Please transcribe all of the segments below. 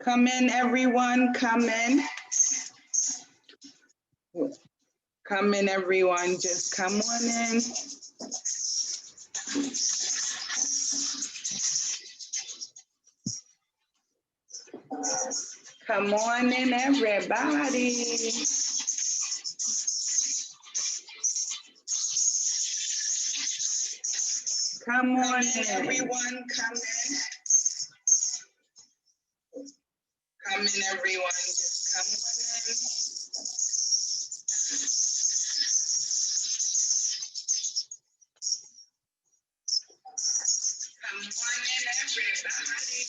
Come in, everyone, come in. Come in, everyone, just come on in. Come on in, everybody. Come on in, everyone, come in. Come in, everyone, just come on in. Come on in, everybody.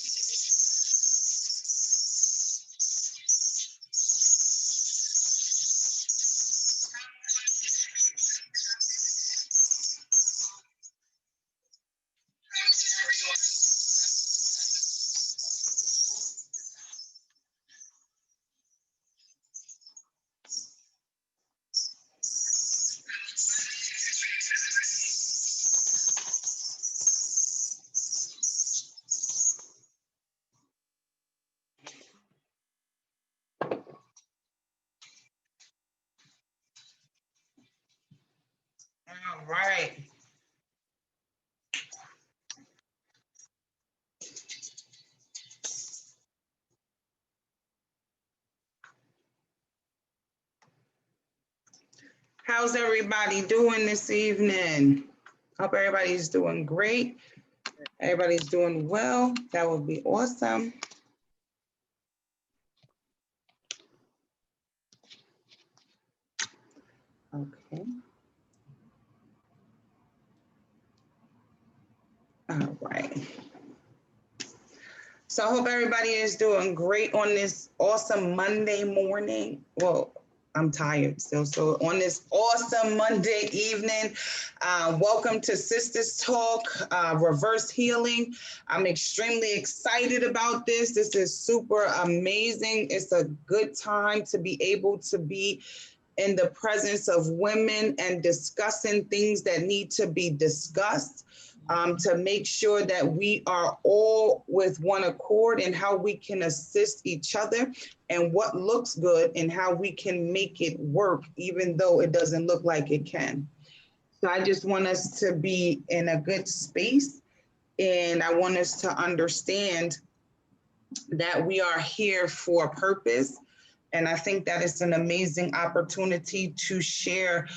All right. How's everybody doing this evening? Hope everybody's doing great. Everybody's doing well. That would be awesome. Okay. All right. So I hope everybody is doing great on this awesome Monday morning. Well, I'm tired still. So on this awesome Monday evening, welcome to Sistas Talk, Reverse Healing. I'm extremely excited about this. This is super amazing. It's a good time to be able to be in the presence of women and discussing things that need to be discussed. To make sure that we are all with one accord and how we can assist each other and what looks good and how we can make it work, even though it doesn't look like it can. So I just want us to be in a good space, and I want us to understand that we are here for a purpose. And I think that it's an amazing opportunity to share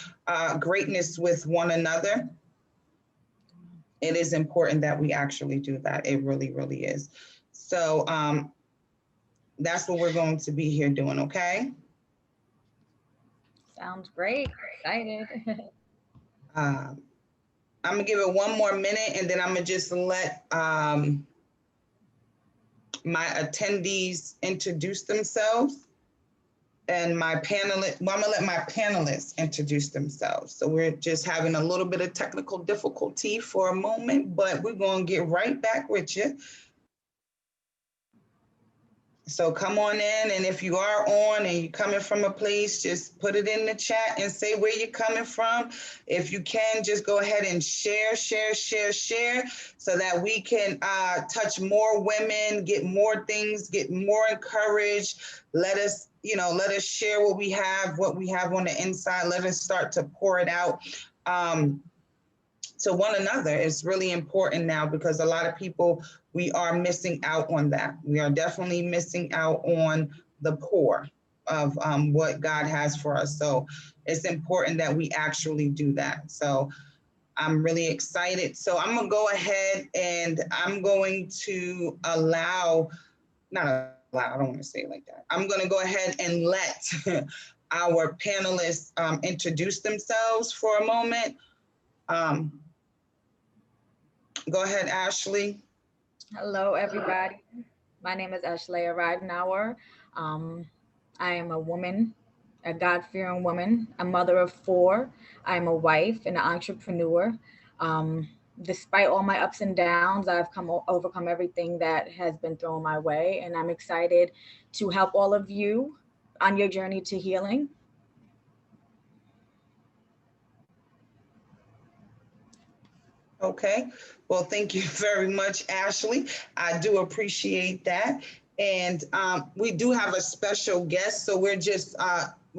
greatness with one another. It is important that we actually do that. It really, really is. So that's what we're going to be here doing, okay? Sounds great. Excited. I'm gonna give it one more minute and then I'm gonna just let my attendees introduce themselves. And my panelists, well, I'm gonna let my panelists introduce themselves. So we're just having a little bit of technical difficulty for a moment, but we're gonna get right back with you. So come on in, and if you are on and you're coming from a place, just put it in the chat and say where you're coming from. If you can, just go ahead and share, so that we can touch more women, get more things, get more encouraged. Let us share what we have on the inside. Let us start to pour it out to one another. It's really important now because a lot of people, we are missing out on that. We are definitely missing out on the pour of what God has for us. So it's important that we actually do that. So I'm really excited. So I'm gonna go ahead and I'm going to I don't want to say it like that. I'm gonna go ahead and let our panelists introduce themselves for a moment. Go ahead, Ashley. Hello, everybody. My name is Ashley Ridenauer. I am a woman, a God-fearing woman, a mother of four. I'm a wife and an entrepreneur. Despite all my ups and downs, I've overcome everything that has been thrown my way, and I'm excited to help all of you on your journey to healing. Okay. Well, thank you very much, Ashley. I do appreciate that. And we do have a special guest, so we're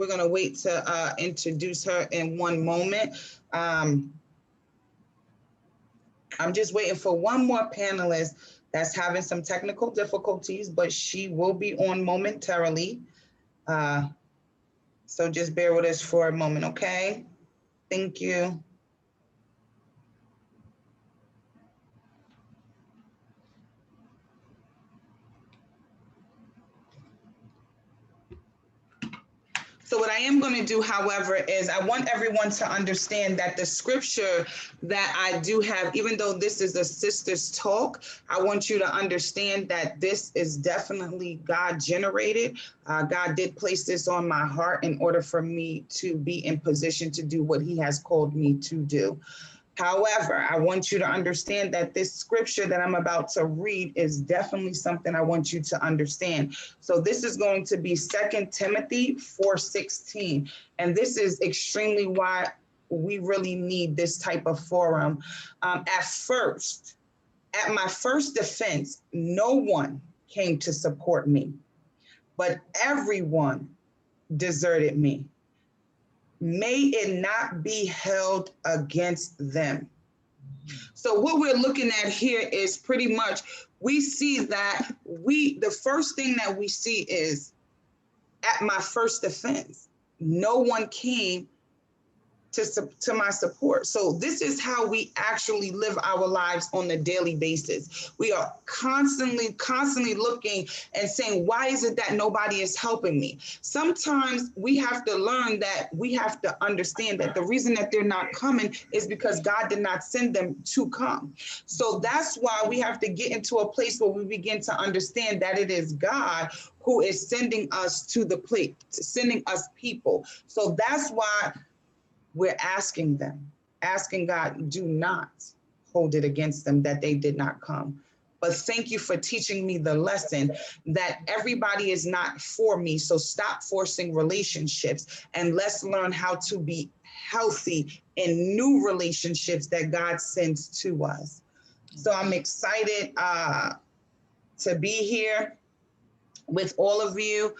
gonna wait to introduce her in one moment. Um, I'm just waiting for one more panelist that's having some technical difficulties, but she will be on momentarily. Uh, so just bear with us for a moment, okay? Thank you. So what I am going to do, however, is I want everyone to understand that the scripture that I do have, even though this is a sisters talk, I want you to understand that this is definitely God generated. God did place this on my heart in order for me to be in position to do what he has called me to do. However, I want you to understand that this scripture that I'm about to read is definitely something I want you to understand. So this is going to be 2 Timothy 4:16. And this is extremely why we really need this type of forum. At my first defense, no one came to support me, but everyone deserted me. May it not be held against them. So what we're looking at here is pretty much we see that the first thing that we see is at my first defense, no one came to my support. So this is how we actually live our lives on a daily basis. We are constantly looking and saying, why is it that nobody is helping me? Sometimes we have to learn that we have to understand that the reason that they're not coming is because God did not send them to come. So that's why we have to get into a place where we begin to understand that it is God who is sending us to the place, sending us people. So that's why we're asking God, do not hold it against them that they did not come. But thank you for teaching me the lesson that everybody is not for me. So stop forcing relationships and let's learn how to be healthy in new relationships that God sends to us. So I'm excited to be here with all of you.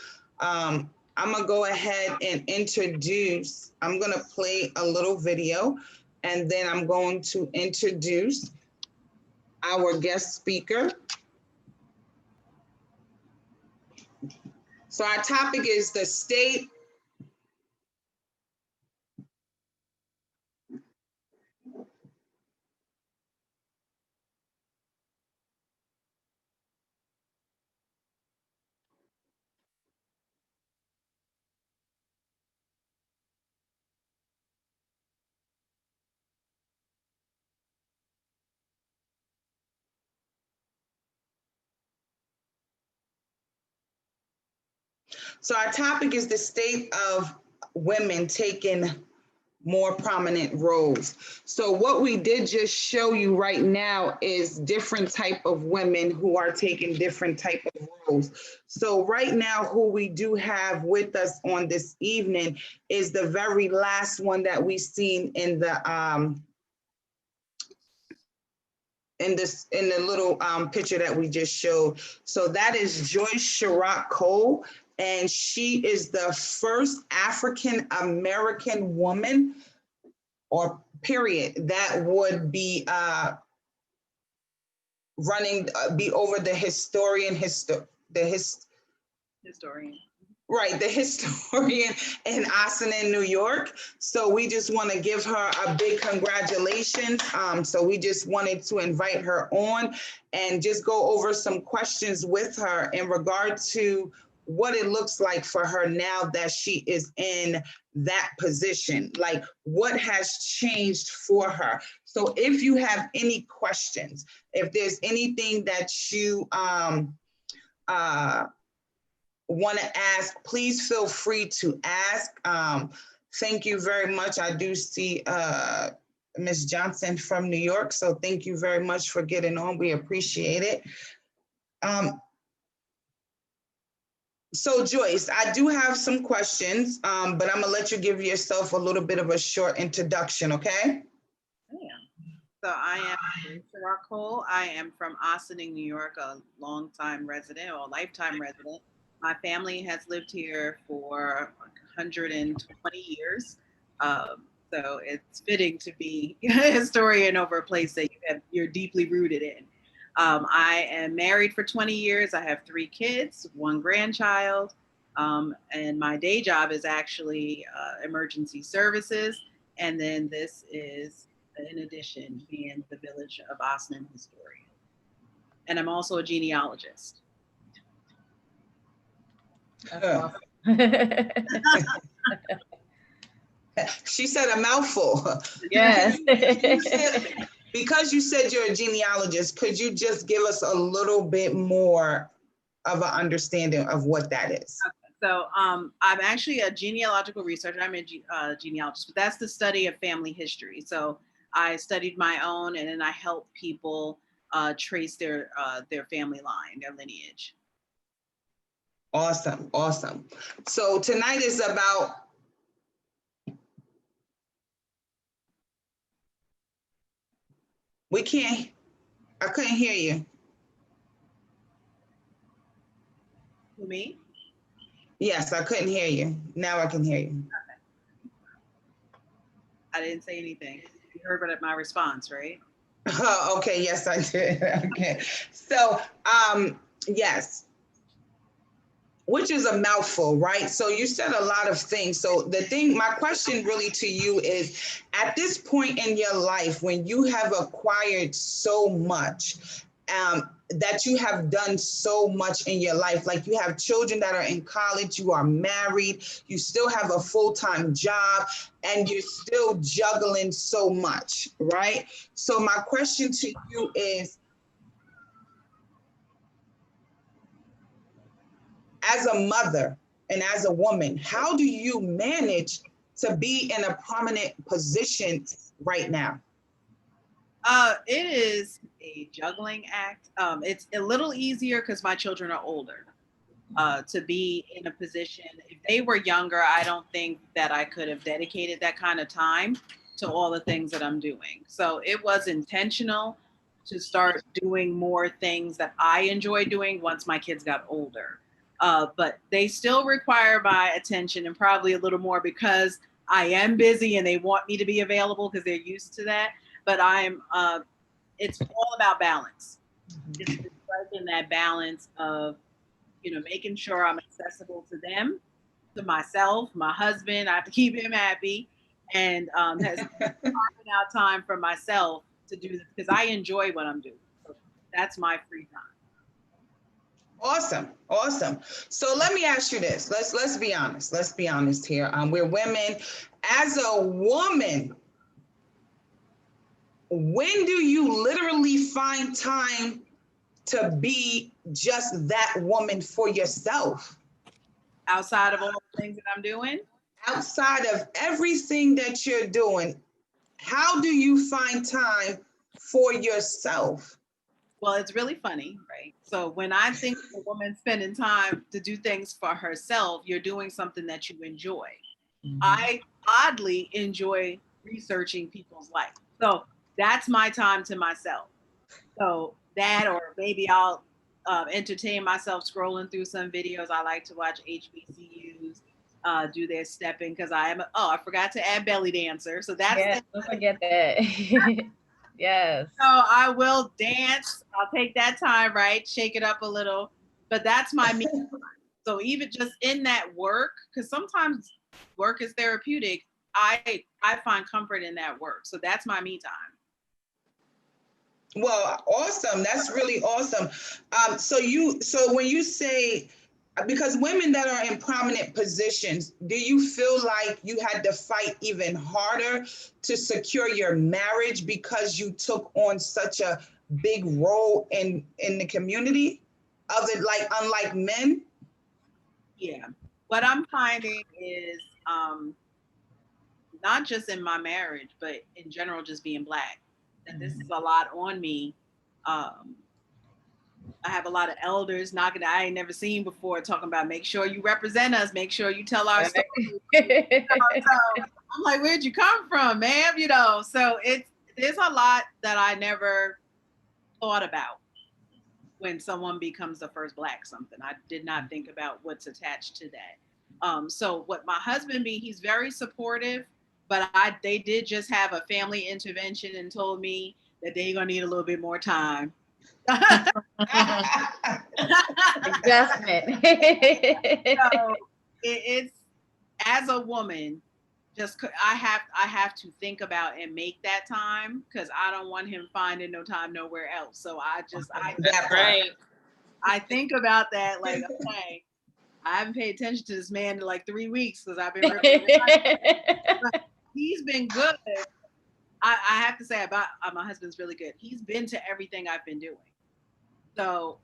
I'm gonna go ahead and I'm gonna play a little video and then I'm going to introduce our guest speaker. So our topic is the state. So our topic is the state of women taking more prominent roles. So what we did just show you right now is different type of women who are taking different type of roles. So right now, who we do have with us on this evening is the very last one that we've seen in the little picture that we just showed. So that is Joyce Chirac Cole, and she is the first African American woman or period that would be be over the Historian. Right, the historian in Austin, New York. So we just want to give her a big congratulations. So we just wanted to invite her on and just go over some questions with her in regard to what it looks like for her now that she is in that position. Like what has changed for her. So if you have any questions, if there's anything that you want to ask, please feel free to ask. Thank you very much. I do see Ms. Johnson from New York, so thank you very much for getting on. We appreciate it. So Joyce, I do have some questions, but I'm gonna let you give yourself a little bit of a short introduction, okay? Yeah. So I am Rock Cole. I am from Ossining, New York, a longtime resident or lifetime resident. My family has lived here for 120 years. So it's fitting to be a historian over a place that you're deeply rooted in. I am married for 20 years. I have 3 kids, 1 grandchild, and my day job is actually emergency services. And then this is, in addition, being the Village of Osnan historian. And I'm also a genealogist. That's awesome. She said a mouthful. Yes. Because you said you're a genealogist, could you just give us a little bit more of an understanding of what that is? So I'm actually a genealogical researcher. I'm a genealogist, but that's the study of family history. So I studied my own, and then I help people trace their family line, their lineage. Awesome, awesome. So tonight is about I couldn't hear you. Who, me? Yes, I couldn't hear you. Now I can hear you. Okay. I didn't say anything. You heard my response, right? Oh, okay, yes, I did. Okay. So, yes. Which is a mouthful, right? So you said a lot of things. So my question really to you is, at this point in your life, when you have acquired so much, that you have done so much in your life, like you have children that are in college, you are married, you still have a full-time job, and you're still juggling so much, right? So my question to you is, as a mother and as a woman, how do you manage to be in a prominent position right now? It is a juggling act. It's a little easier because my children are older. To be in a position, if they were younger, I don't think that I could have dedicated that kind of time to all the things that I'm doing. So it was intentional to start doing more things that I enjoy doing once my kids got older. But they still require my attention, and probably a little more because I am busy and they want me to be available because they're used to that. But it's all about balance. It's striking that balance of, making sure I'm accessible to them, to myself, my husband. I have to keep him happy, and has carving out time for myself to do this because I enjoy what I'm doing. So that's my free time. Awesome, awesome. So let me ask you this. Let's be honest. Let's be honest here. We're women. As a woman, when do you literally find time to be just that woman for yourself? Outside of all the things that I'm doing? Outside of everything that you're doing, how do you find time for yourself? Well, it's really funny, right? So when I think of a woman spending time to do things for herself, you're doing something that you enjoy. Mm-hmm. I oddly enjoy researching people's life. So that's my time to myself. So that, or maybe I'll entertain myself scrolling through some videos. I like to watch HBCUs do their stepping because I forgot to add belly dancer. So that's don't forget that. Yes. So I will dance. I'll take that time, right? Shake it up a little. But that's my me time. So even just in that work, because sometimes work is therapeutic, I find comfort in that work. So that's my me time. Well, awesome. That's really awesome. So when you say, because women that are in prominent positions, do you feel like you had to fight even harder to secure your marriage because you took on such a big role in the community, unlike men? Yeah. What I'm finding is not just in my marriage, but in general, just being Black, that this is a lot on me. I have a lot of elders knocking that I ain't never seen before, talking about make sure you represent us, make sure you tell our story. So I'm like, where'd you come from, ma'am? So there's a lot that I never thought about when someone becomes the first Black something. I did not think about what's attached to that. So what my husband be, he's very supportive, but they did just have a family intervention and told me that they're gonna need a little bit more time. Adjustment. So it's, as a woman, just I have to think about and make that time, because I don't want him finding no time nowhere else. So That's right. I think about that, like, okay, I haven't paid attention to this man in like 3 weeks because I've been ripping. He's been good. I have to say about my husband's really good. He's been to everything I've been doing. So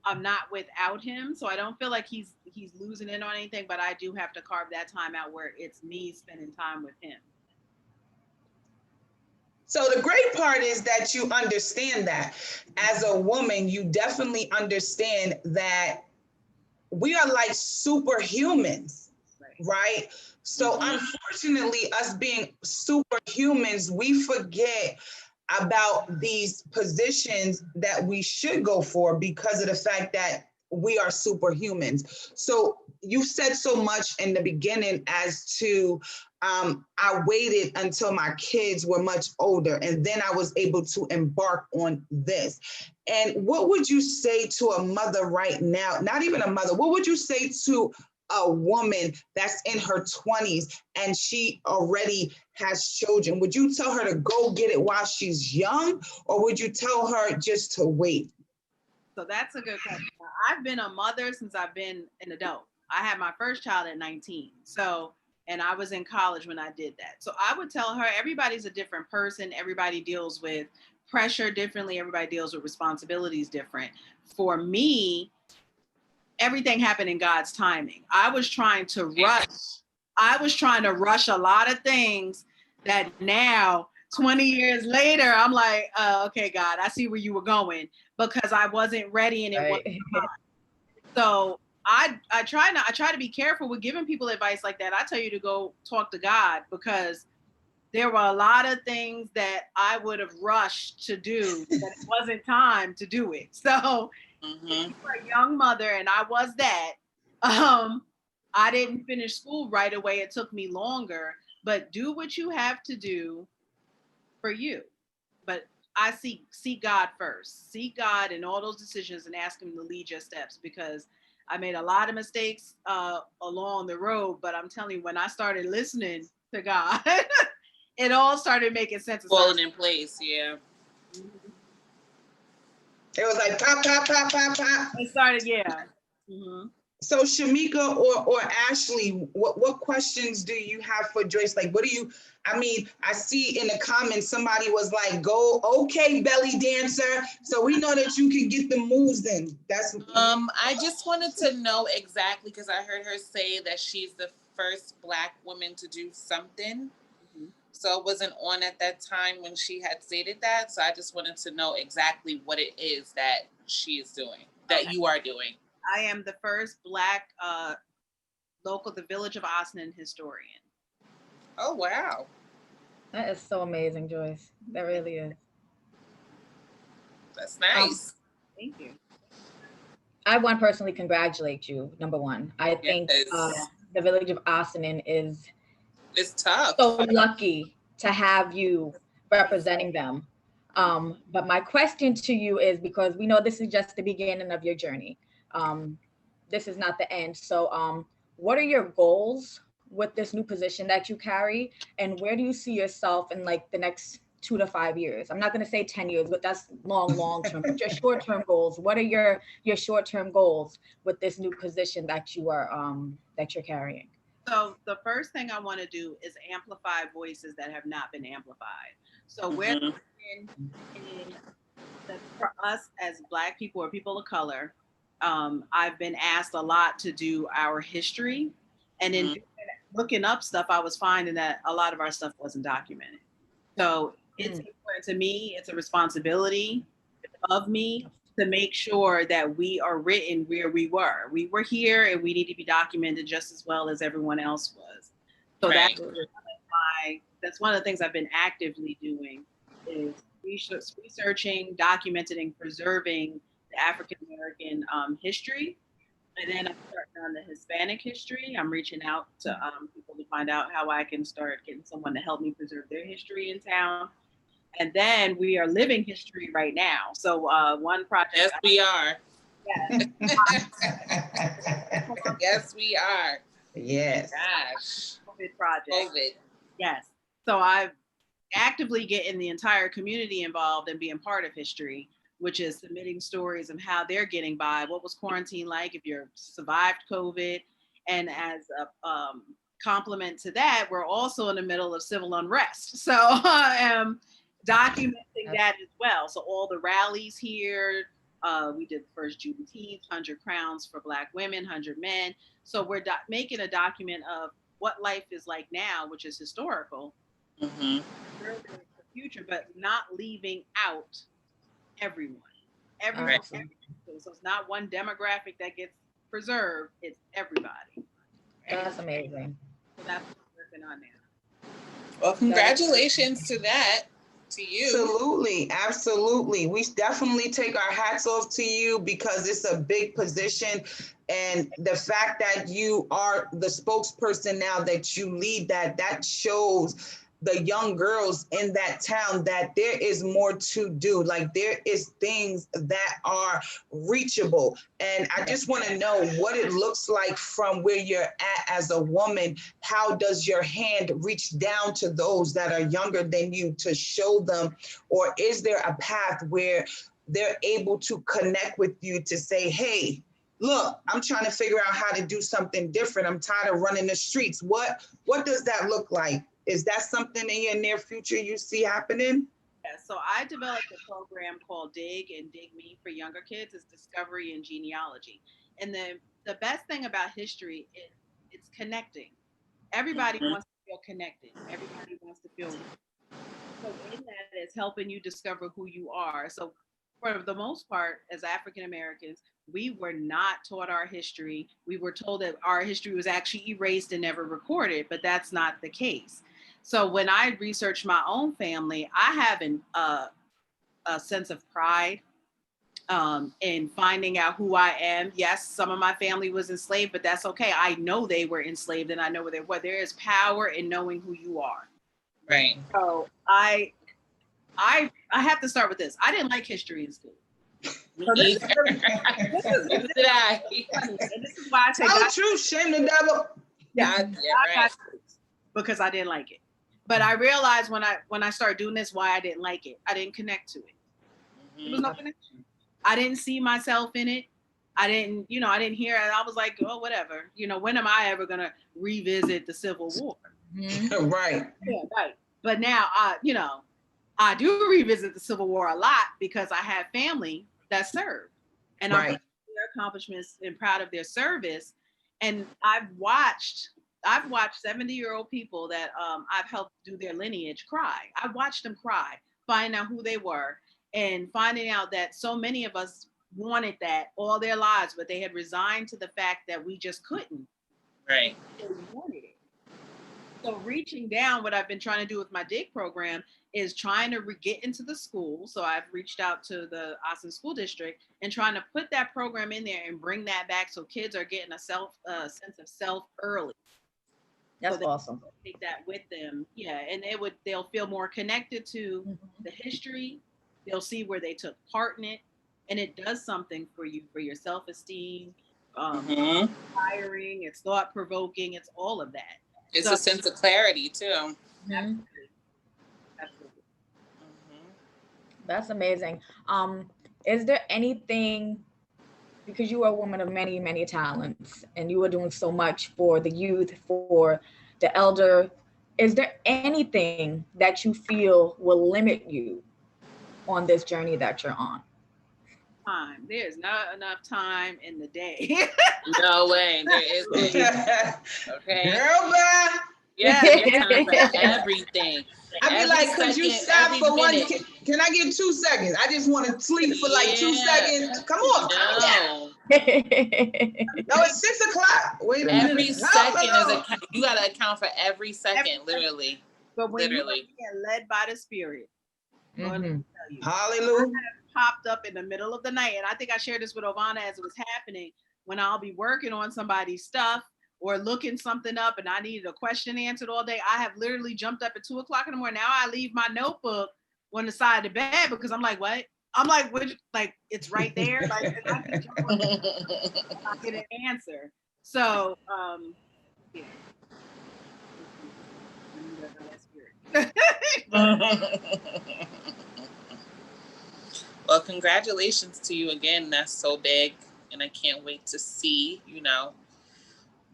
I'm not without him. So I don't feel like he's losing in on anything, but I do have to carve that time out where it's me spending time with him. So the great part is that you understand that as a woman, you definitely understand that we are like superhumans, right? So unfortunately, us being superhumans, we forget about these positions that we should go for because of the fact that we are superhumans. So you said so much in the beginning as to I waited until my kids were much older and then I was able to embark on this. And what would you say to a mother right now? Not even a mother, what would you say to a woman that's in her 20s and she already has children? Would you tell her to go get it while she's young, or would you tell her just to wait? So that's a good question. I've been a mother since I've been an adult. I had my first child at 19. So, and I was in college when I did that. So I would tell her, everybody's a different person. Everybody deals with pressure differently. Everybody deals with responsibilities different. For me, everything happened in God's timing. I was trying to rush a lot of things that now, 20 years later, I'm like, okay, God, I see where you were going, because I wasn't ready and it wasn't time. So I try to be careful with giving people advice like that. I tell you to go talk to God, because there were a lot of things that I would have rushed to do that it wasn't time to do it. So if you were a young mother, and I was that, I didn't finish school right away. It took me longer, but do what you have to do for you. But I seek God first. Seek God in all those decisions and ask him to lead your steps, because I made a lot of mistakes along the road, but I'm telling you, when I started listening to God, it all started making sense. Falling in place, yeah. It was like pop, pop, pop, pop, pop. It started, yeah. So Shamika or Ashley, what questions do you have for Joyce? Like, what do you, I mean, I see in the comments, somebody was like, go, okay, belly dancer. So we know that you can get the moves in. That's I just wanted to know exactly, because I heard her say that she's the first Black woman to do something. So I wasn't on at that time when she had stated that. So I just wanted to know exactly what it is that she is doing, that you are doing. I am the first Black the Village of Ossining historian. Oh, wow. That is so amazing, Joyce. That really is. That's nice. Thank you. I want to personally congratulate you, number one. I think the Village of Ossining is it's tough. So lucky to have you representing them. But my question to you is, because we know this is just the beginning of your journey. This is not the end. So what are your goals with this new position that you carry? And where do you see yourself in like the next 2 to 5 years? I'm not going to say 10 years, but that's long term. But your short-term goals, what are your short-term goals with this new position that you are that you're carrying? So the first thing I want to do is amplify voices that have not been amplified. So we're for us as Black people or people of color, I've been asked a lot to do our history, and in looking up stuff, I was finding that a lot of our stuff wasn't documented. So it's important to me. It's a responsibility of me to make sure that we are written where we were. We were here, and we need to be documented just as well as everyone else was. So that's one of the things I've been actively doing. is researching, documenting, and preserving the African American history. And then I'm starting on the Hispanic history. I'm reaching out to people to find out how I can start getting someone to help me preserve their history in town. And then we are living history right now. So one project. Yes, we are. Yes. Yes, we are. Yes. Gosh. COVID project. COVID. Yes. So I've actively getting the entire community involved and being part of history, which is submitting stories of how they're getting by. What was quarantine like if you survived COVID? And as a complement to that, we're also in the middle of civil unrest. So I am documenting that as well. So all the rallies here, we did the first Juneteenth, 100 crowns for Black women, 100 men. So we're making a document of what life is like now, which is historical, Mm-hmm. the future, but not leaving out everyone. Everyone. Right. So it's not one demographic that gets preserved, it's everybody. That's amazing. So that's what we're working on now. Well, congratulations to that, to you. Absolutely, absolutely. We definitely take our hats off to you because it's a big position. And the fact that you are the spokesperson now, that you lead that shows the young girls in that town that there is more to do. Like there is things that are reachable. And I just want to know what it looks like from where you're at as a woman. How does your hand reach down to those that are younger than you to show them? Or is there a path where they're able to connect with you to say, hey, look, I'm trying to figure out how to do something different. I'm tired of running the streets. What does that look like? Is that something in your near future you see happening? Yeah, so I developed a program called Dig and Dig Me for younger kids. It's discovery and genealogy. And the best thing about history is it's connecting. Everybody wants to feel connected. Everybody wants to feel. So in that is helping you discover who you are. So for the most part, as African Americans, we were not taught our history. We were told that our history was actually erased and never recorded, but that's not the case. So when I researched my own family, I have a sense of pride in finding out who I am. Yes, some of my family was enslaved, but that's okay. I know they were enslaved and I know where they were. There is power in knowing who you are. Right. So I have to start with this. I didn't like history in school. So this is I. and this is why I say Tell the truth, shame the devil. yeah, Right. because I didn't like it. But I realized when I started doing this why I didn't like it. I didn't connect to it. There was no connection. I didn't see myself in it. I didn't hear it. I was like, oh, whatever. When am I ever gonna revisit the Civil War? Mhm. Right. Yeah, right. But now I do revisit the Civil War a lot because I have family that served. And I'm proud of their accomplishments and proud of their service. And I've watched 70-year-old people that I've helped do their lineage cry. I watched them cry, find out who they were, and finding out that so many of us wanted that all their lives, but they had resigned to the fact that we just couldn't. Right. They wanted it. So reaching down, what I've been trying to do with my DIG program is trying to get into the school. So I've reached out to the Austin School District and trying to put that program in there and bring that back so kids are getting a sense of self early. That's so awesome. Take that with them. Yeah, and they'll feel more connected to the history. They'll see where they took part in it, and it does something for you, for your self-esteem. Inspiring, it's thought-provoking, it's all of that. It's a sense of clarity too. Absolutely. That's amazing. Is there anything, because you are a woman of many, many talents and you are doing so much for the youth, for the elder, is there anything that you feel will limit you on this journey that you're on? Time. There's not enough time in the day. No way. There is. Okay. Girl, bye. Yeah, there's time for everything. I be like, could you stop for one? Can I get 2 seconds? I just want to sleep for like 2 seconds. Come on, calm down. No, it's 6 o'clock. Wait a minute. Every second is you gotta account for every second, literally. But when literally. you are being led by the Spirit, Lord, let me tell you. Hallelujah. Popped up in the middle of the night, and I think I shared this with Ovana as it was happening, when I'll be working on somebody's stuff or looking something up and I needed a question answered all day. I have literally jumped up at 2:00 in the morning. Now I leave my notebook on the side of the bed because I'm like, what? I'm like, which, like, it's right there. Like, and I can jump on I get an answer. So, yeah. Well, congratulations to you again. That's so big, and I can't wait to see,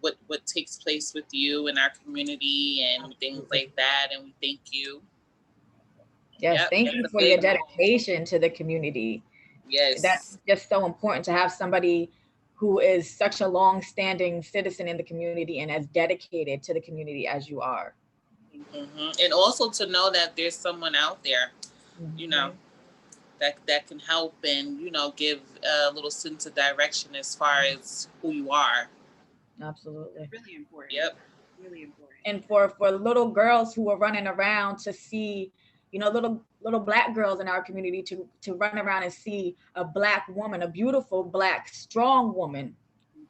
what takes place with you in our community and things like that. And we thank you. Yes, thank you for your dedication to the community. Yes, that's just so important to have somebody who is such a long-standing citizen in the community and as dedicated to the community as you are. And also to know that there's someone out there, that can help and give a little sense of direction as far as who you are. Absolutely. Really important. Yep. Really important. And for little girls who are running around to see, little Black girls in our community to run around and see a Black woman, a beautiful Black, strong woman,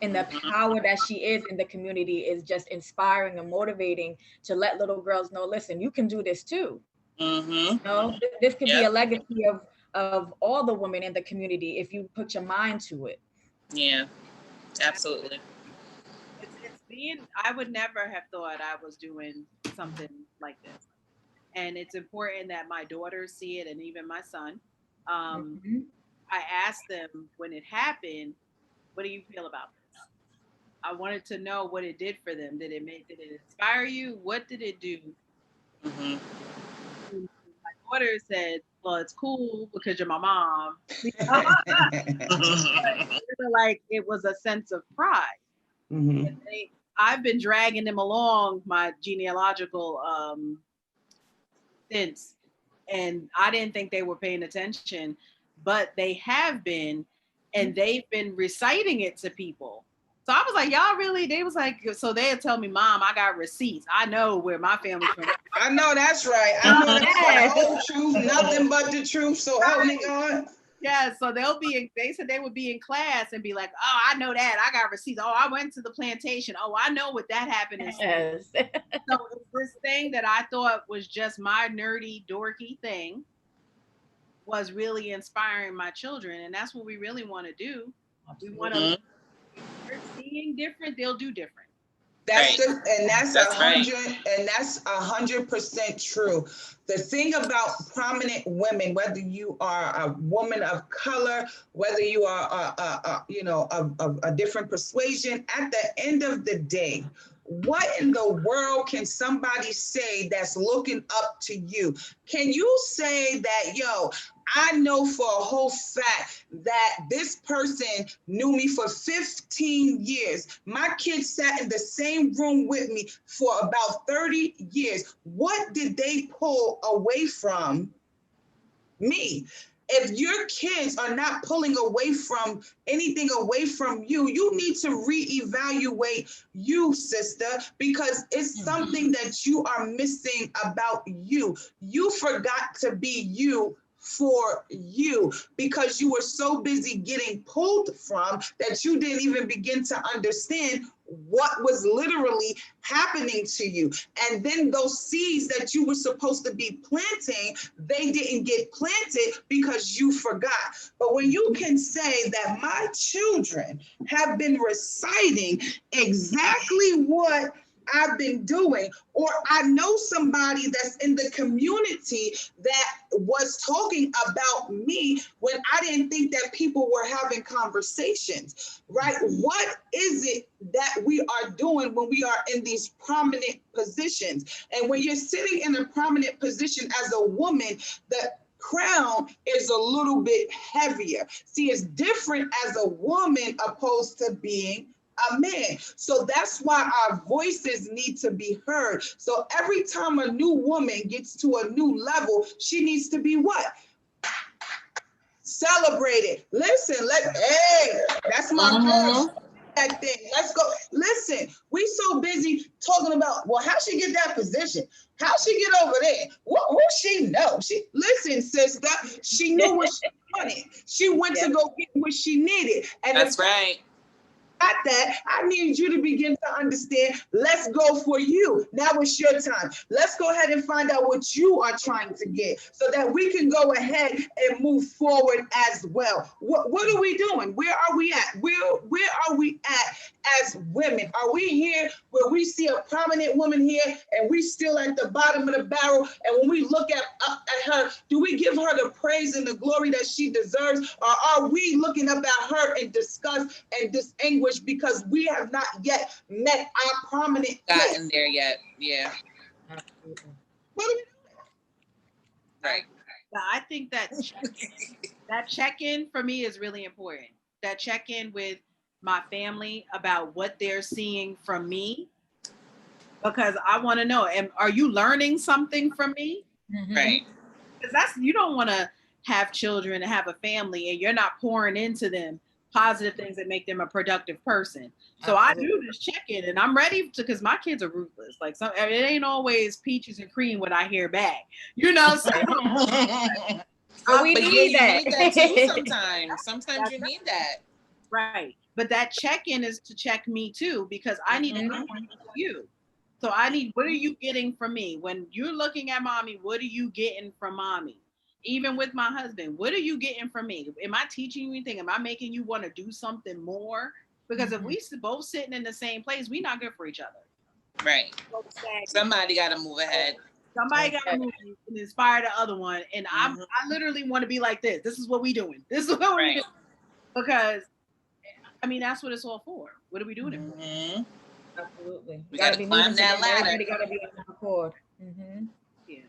and the power that she is in the community is just inspiring and motivating to let little girls know, listen, you can do this too. This could be a legacy of all the women in the community if you put your mind to it. Yeah, absolutely. I would never have thought I was doing something like this. And it's important that my daughters see it and even my son. I asked them when it happened, what do you feel about this? I wanted to know what it did for them. Did it inspire you? What did it do? My daughter said, well, it's cool because you're my mom. Like it was a sense of pride. I've been dragging them along my genealogical since, and I didn't think they were paying attention, but they have been, and they've been reciting it to people. So I was like, y'all really? They was like, so they'd tell me, Mom, I got receipts. I know where my family's from. I know that's right. I know that's right. The whole truth, nothing but the truth. So help me God. Yeah, so they said they would be in class and be like, oh, I know that. I got receipts. Oh, I went to the plantation. Oh, I know what that happened. Yes. So it's this thing that I thought was just my nerdy, dorky thing was really inspiring my children. And that's what we really want to do. We want to, if they're seeing different, they'll do different. That's 100% true. The thing about prominent women, whether you are a woman of color, whether you are a different persuasion, at the end of the day, what in the world can somebody say that's looking up to you? Can you say that, I know for a whole fact that this person knew me for 15 years. My kids sat in the same room with me for about 30 years. What did they pull away from me? If your kids are not pulling anything away from you, you need to reevaluate you, sister, because it's something that you are missing about you. You forgot to be you for you because you were so busy getting pulled from that you didn't even begin to understand what was literally happening to you. And then those seeds that you were supposed to be planting, they didn't get planted because you forgot. But when you can say that my children have been reciting exactly what I've been doing, or I know somebody that's in the community that was talking about me when I didn't think that people were having conversations, right? What is it that we are doing when we are in these prominent positions? And when you're sitting in a prominent position as a woman, the crown is a little bit heavier. See, it's different as a woman opposed to being a man. So that's why our voices need to be heard. So every time a new woman gets to a new level, she needs to be what? Celebrated. Listen, that's my girl. That thing. Let's go. Listen, we so busy talking about, well, how she get that position? How she get over there? Who she know? She listen, sister. She knew what she wanted. She went to go get what she needed. And That's right. Got that, I need you to begin to understand. Let's go for you. Now it's your time. Let's go ahead and find out what you are trying to get so that we can go ahead and move forward as well. What are we doing? Where are we at? Where are we at as women? Are we here where we see a prominent woman here and we still at the bottom of the barrel? And when we look up at her, do we give her the praise and the glory that she deserves? Or are we looking up at her in disgust and distinguish because we have not yet met our prominent gotten there yet? Yeah. Absolutely. What are we doing? Right. I think that check-in for me is really important. That check-in with my family about what they're seeing from me, because I want to know, are you learning something from me? Mm-hmm. Right. Because you don't want to have children and have a family and you're not pouring into them positive things that make them a productive person. So absolutely. I do this check-in and I'm ready to, because my kids are ruthless. Like it ain't always peaches and cream what I hear back. You know, so we need that. You need that too sometimes. Sometimes you need that. Right. But that check-in is to check me too, because I need to know you. So I need, what are you getting from me? When you're looking at mommy, what are you getting from mommy? Even with my husband, what are you getting from me? Am I teaching you anything? Am I making you want to do something more? Because if we both sitting in the same place, we're not good for each other. Right. Somebody got to move ahead. Somebody got to move and inspire the other one. And I literally want to be like this. This is what we doing. This is what we doing. Because, I mean, that's what it's all for. What are we doing it for? Mm-hmm. Absolutely. We got to climb that ladder. Everybody got to be on the board. Mm-hmm. Yeah.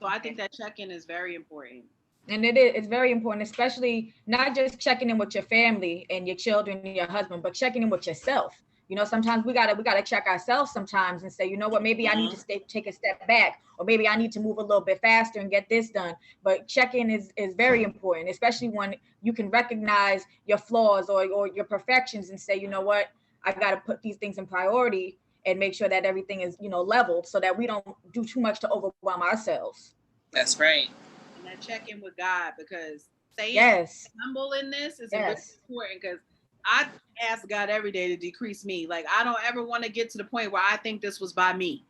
So I think that check-in is very important. And it's very important, especially not just checking in with your family and your children and your husband, but checking in with yourself. You know, sometimes we gotta check ourselves sometimes and say, you know what, maybe I need to take a step back, or maybe I need to move a little bit faster and get this done. But check-in is very important, especially when you can recognize your flaws or your perfections and say, you know what, I got to put these things in priority and make sure that everything is, leveled so that we don't do too much to overwhelm ourselves. That's right. And that check in with God, because staying humble in this is really important, because I ask God every day to decrease me. Like, I don't ever want to get to the point where I think this was by me.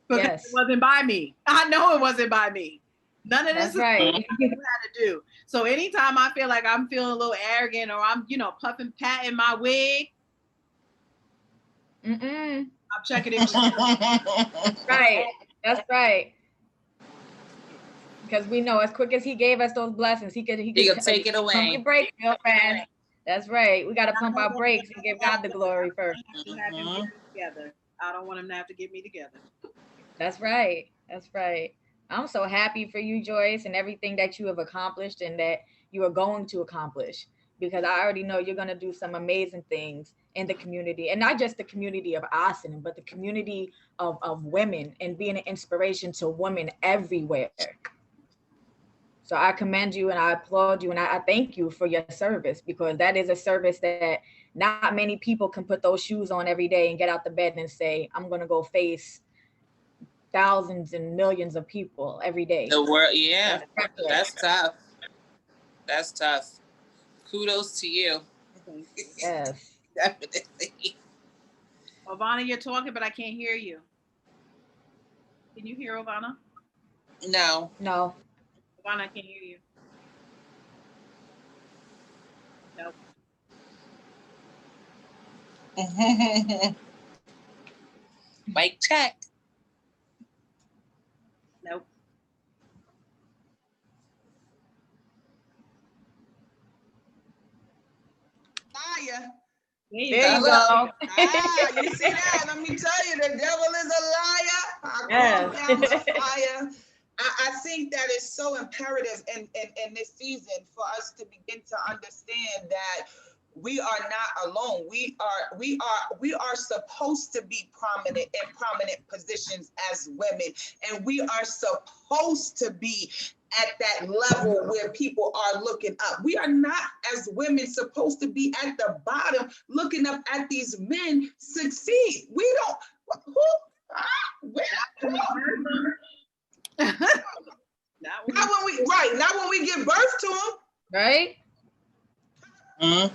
Because it wasn't by me. I know it wasn't by me. None of this is what I had to do. So anytime I feel like I'm feeling a little arrogant or I'm, puffing, patting my wig, I'm checking in. Right. That's right. Because we know as quick as he gave us those blessings, he could take it away. Pump your brakes real fast. That's right. We got to pump our brakes and give God the glory first. Together. I don't want him to have to get me together. That's right. That's right. I'm so happy for you, Joyce, and everything that you have accomplished and that you are going to accomplish, because I already know you're going to do some amazing things in the community, and not just the community of Austin, but the community of women, and being an inspiration to women everywhere. So I commend you and I applaud you and I thank you for your service, because that is a service that not many people can put those shoes on every day and get out the bed and say, I'm going to go face thousands and millions of people every day. The world, that's tough. That's tough. Kudos to you. Yes. Definitely. Ovana, you're talking, but I can't hear you. Can you hear Ovana? No. No. Ovana, I can't hear you. Nope. Mic check. Nope. Liar. There you go. You see that? Let me tell you, the devil is a liar. I call down the fire. I think that is so imperative in this season for us to begin to understand that we are not alone. We are supposed to be prominent in prominent positions as women, and we are supposed to be at that level where people are looking up. We are not, as women, supposed to be at the bottom looking up at these men succeed. We don't. Right, not when we give birth to them. Right? Hello.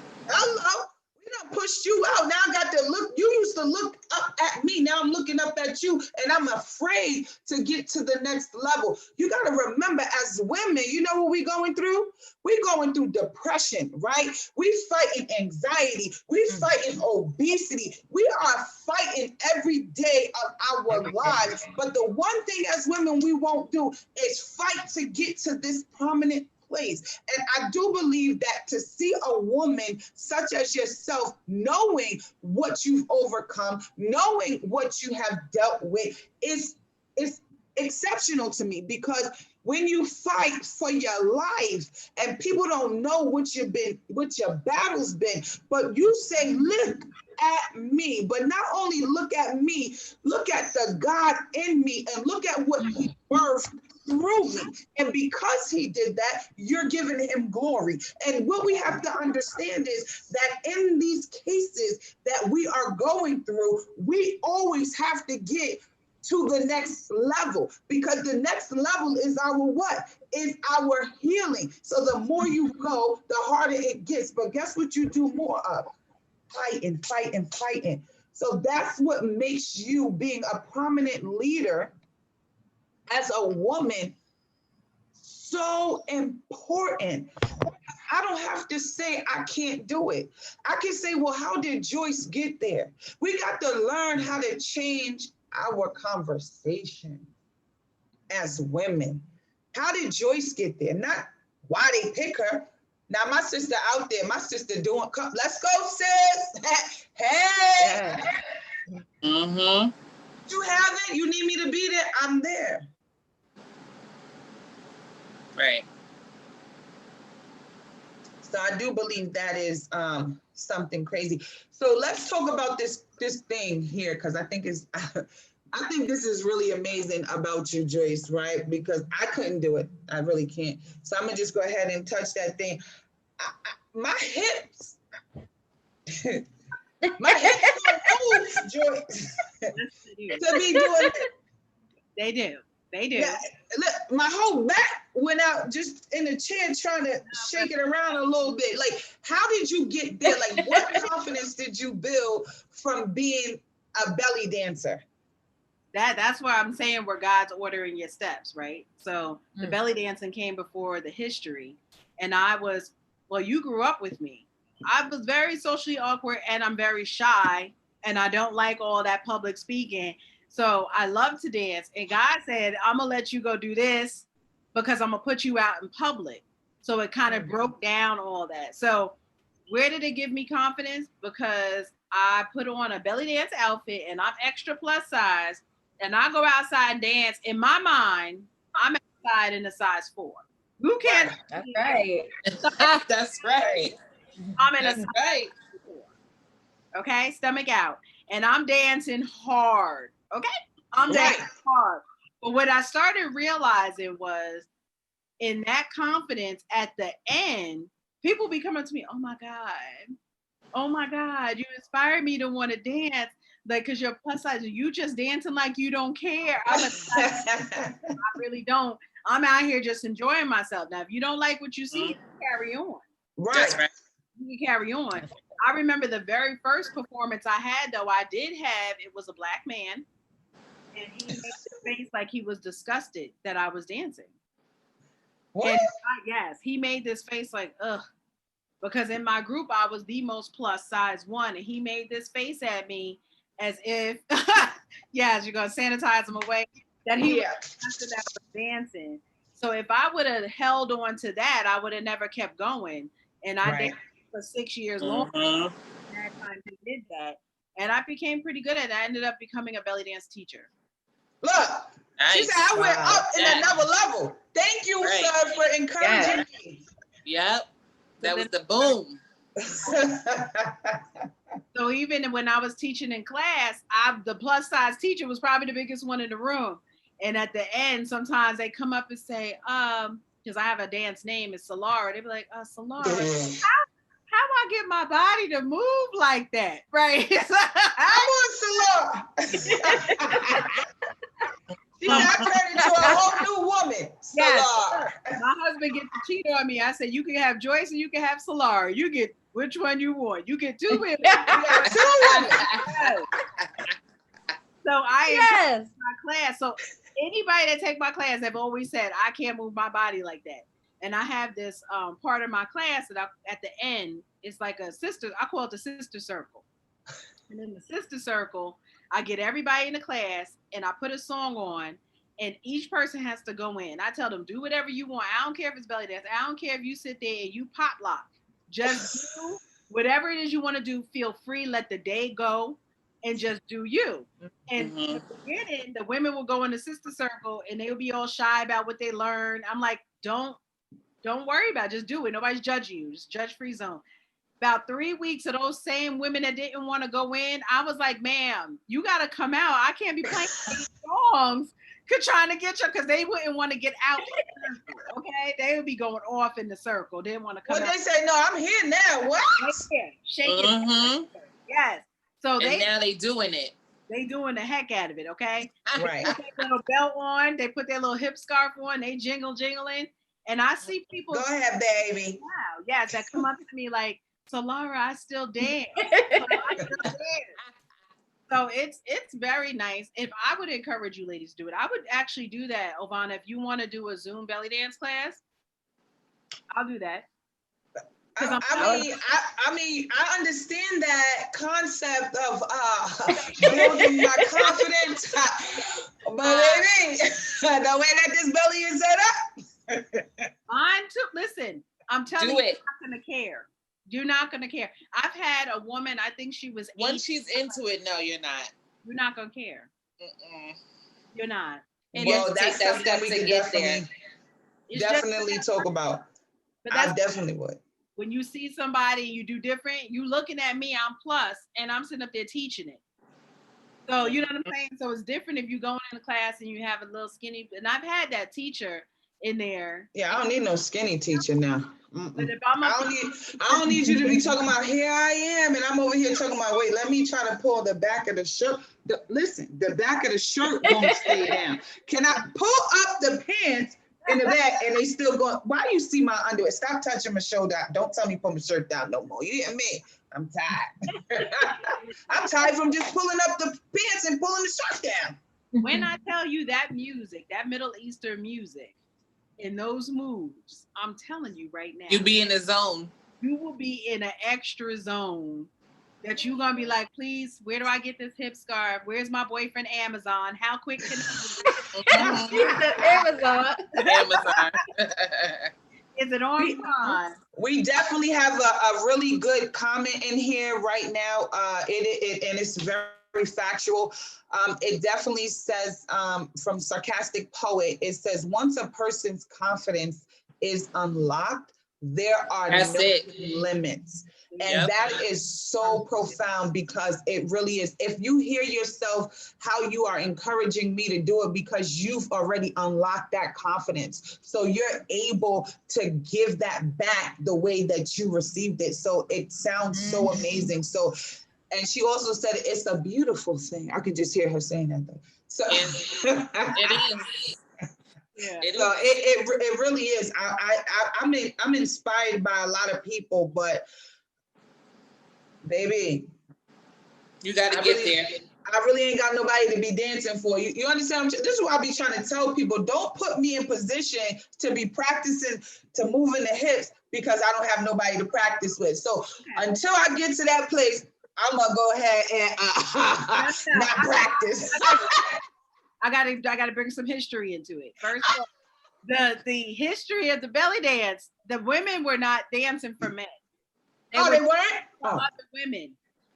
We done pushed you out. Now I got to look. You used to look up at me. Now I'm looking up at you, and I'm afraid to get to the next level. You got to remember, as women, you know what we going through? We going through depression, right? We fighting anxiety. We fighting obesity. We are fighting every day of our lives. But the one thing as women we won't do is fight to get to this prominent place. And I do believe that to see a woman such as yourself, knowing what you've overcome, knowing what you have dealt with, is exceptional to me, because when you fight for your life and people don't know what your battle's been, but you say, look at me, but not only look at me, look at the God in me and look at what he birthed through me. And because he did that, you're giving him glory. And what we have to understand is that in these cases that we are going through, we always have to get to the next level, because the next level is our what? Is our healing. So the more you go, the harder it gets. But guess what you do more of? Fighting, fighting, fighting. So that's what makes you, being a prominent leader as a woman, so important. I don't have to say I can't do it. I can say, well, how did Joyce get there? We got to learn how to change our conversation as women. How did Joyce get there? Not why they pick her. Now, my sister out there, my sister doing, let's go, sis. Hey. Mm-hmm. You haven't, you need me to be there, I'm there. Right. So I do believe that is something crazy. So let's talk about this thing here, because I think this is really amazing about you, Joyce, right? Because I couldn't do it. I really can't. So I'm gonna just go ahead and touch that thing. My hips, my hips don't move, Joyce, to be doing it. They do. They do. Yeah, look, my whole back went out just in the chair trying to shake it around a little bit. Like, how did you get there? Like, what confidence did you build from being a belly dancer? That's where I'm saying where God's ordering your steps, right? So the belly dancing came before the history. And you grew up with me. I was very socially awkward and I'm very shy and I don't like all that public speaking. So I love to dance. And God said, I'm going to let you go do this because I'm going to put you out in public. So it kind of broke down all that. So where did it give me confidence? Because I put on a belly dance outfit and I'm extra plus size and I go outside and dance. In my mind, I'm outside in a size 4. Who can't? That's right. That's right. I'm in a That's right. 4. Okay, stomach out. And I'm dancing hard. Okay, I'm dancing hard. But what I started realizing was, in that confidence at the end, people be coming to me, oh my God, you inspired me to want to dance. Like, because you're plus size, you just dancing like you don't care. I really don't. I'm out here just enjoying myself. Now, if you don't like what you see, you carry on. Right. That's right. You can carry on. I remember the very first performance I had, though, it was a black man. And he made his face like he was disgusted that I was dancing. What? And yes, he made this face like, ugh. Because in my group, I was the most plus size one. And he made this face at me as if, yes, you're going to sanitize him away, that he was disgusted that I was dancing. So if I would have held on to that, I would have never kept going. And I danced for 6 years long. That time he did that. And I became pretty good at it. I ended up becoming a belly dance teacher. Look, she said I went up in another level. Thank you, sir, for encouraging me. Yep. That was the boom. So even when I was teaching in class, the plus size teacher was probably the biggest one in the room. And at the end, sometimes they come up and say, because I have a dance name, it's Solara. They'd be like, Solara, how I get my body to move like that? Right. I'm on Solara. She got turned into a whole new woman. Yes. My husband husband gets to cheat on me, I said, you can have Joyce and you can have Solara. You get which one you want. You get 2 women. You got 2 women. Yes. So I encourage my class. So anybody that take my class have always said, I can't move my body like that. And I have this part of my class that at the end, it's like a sister, I call it the sister circle. And in the sister circle, I get everybody in the class and I put a song on and each person has to go in. I tell them, do whatever you want. I don't care if it's belly dance. I don't care if you sit there and you pop lock. Just do whatever it is you want to do. Feel free. Let the day go and just do you. And in the beginning, the women will go in the sister circle and they'll be all shy about what they learned. I'm like, don't worry about it. Just do it. Nobody's judging you. Just judge-free zone. About 3 weeks of those same women that didn't want to go in, I was like, ma'am, you got to come out. I can't be playing these songs trying to get you, because they wouldn't want to get out. Okay? They would be going off in the circle. They didn't want to come out. Well, they say, no, I'm here now. What? Shaking. Yes. So now they doing it. They doing the heck out of it, okay? Right. They put their little belt on. They put their little hip scarf on. They jingling. And I see people. Go ahead, baby. Wow. Yes, that come up to me like, so Laura, I still dance. So it's very nice. If I would encourage you ladies to do it, I would actually do that, Ovana. If you want to do a Zoom belly dance class, I'll do that. I mean, I understand that concept of building my confidence, but baby, the way that this belly is set up. Mine too. Listen, I'm telling you, it. you're not gonna care. You're not gonna care. I've had a woman. I think she was. Once she's into it, no, you're not. You're not gonna care. You're not. And well, that's something we could definitely talk about. But I definitely would. When you see somebody, you do different. You looking at me, I'm plus, and I'm sitting up there teaching it. So you know what I'm saying? So it's different if you go in the class and you have a little skinny. And I've had that teacher in there. Yeah, I don't need no skinny teacher now. But if I don't need you to be talking about, here I am, and I'm over here talking about, wait, let me try to pull the back of the shirt. Listen, the back of the shirt won't stay down. Can I pull up the pants in the back and they still going, why you see my underwear? Stop touching my shoulder. Don't tell me pull my shirt down no more. You hear me? I'm tired. I'm tired from just pulling up the pants and pulling the shirt down. When I tell you that music, that Middle Eastern music, in those moves, I'm telling you right now. You'll be in the zone. You will be in an extra zone that you're going to be like, please, where do I get this hip scarf? Where's my boyfriend Amazon? How quick can I do it? Amazon. Is it on time? We definitely have a really good comment in here right now. And it's very factual. It definitely says from Sarcastic Poet, it says, once a person's confidence is unlocked, there are no limits. And that is so profound, because it really is. If you hear yourself, how you are encouraging me to do it, because you've already unlocked that confidence. So you're able to give that back the way that you received it. So it sounds so amazing. So, and she also said, it's a beautiful thing. I could just hear her saying that thing. So it is. Yeah. So it really is. I'm inspired by a lot of people, but baby, you got to get there. I really ain't got nobody to be dancing for. You understand? This is why I be trying to tell people, don't put me in position to be practicing to moving the hips, because I don't have nobody to practice with. So until I get to that place, I'm gonna go ahead and not practice. I gotta bring some history into it. First of all, the history of the belly dance, the women were not dancing for men. They weren't? For other women,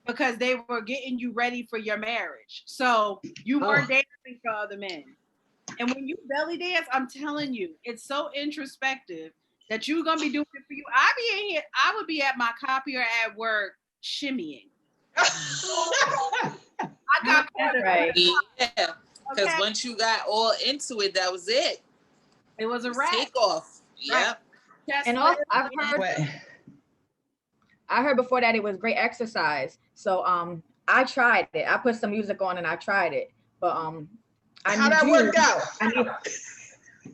because they were getting you ready for your marriage. So you weren't dancing for other men. And when you belly dance, I'm telling you, it's so introspective that you're gonna be doing it for you. I would be at my copier at work shimmying. I got right. Yeah. Because once you got all into it, that was it. It was a wrap. Take off. Yep. And also, I heard before that it was great exercise. So I tried it. I put some music on and I tried it. But how that worked out?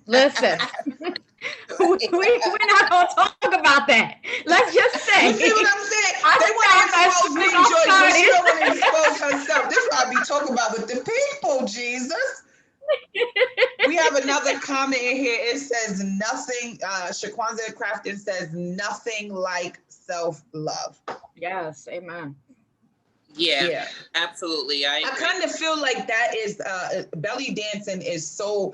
Listen, we're not gonna talk about that. Let's just say. You see what I'm saying? They want to expose me, Joy, but she don't want to expose herself. This is what I be talking about with the people, Jesus. We have another comment in here. It says nothing. Shaquanza Crafton says nothing like self-love. Yes, amen. Yeah, absolutely. I kind of feel like that is belly dancing is so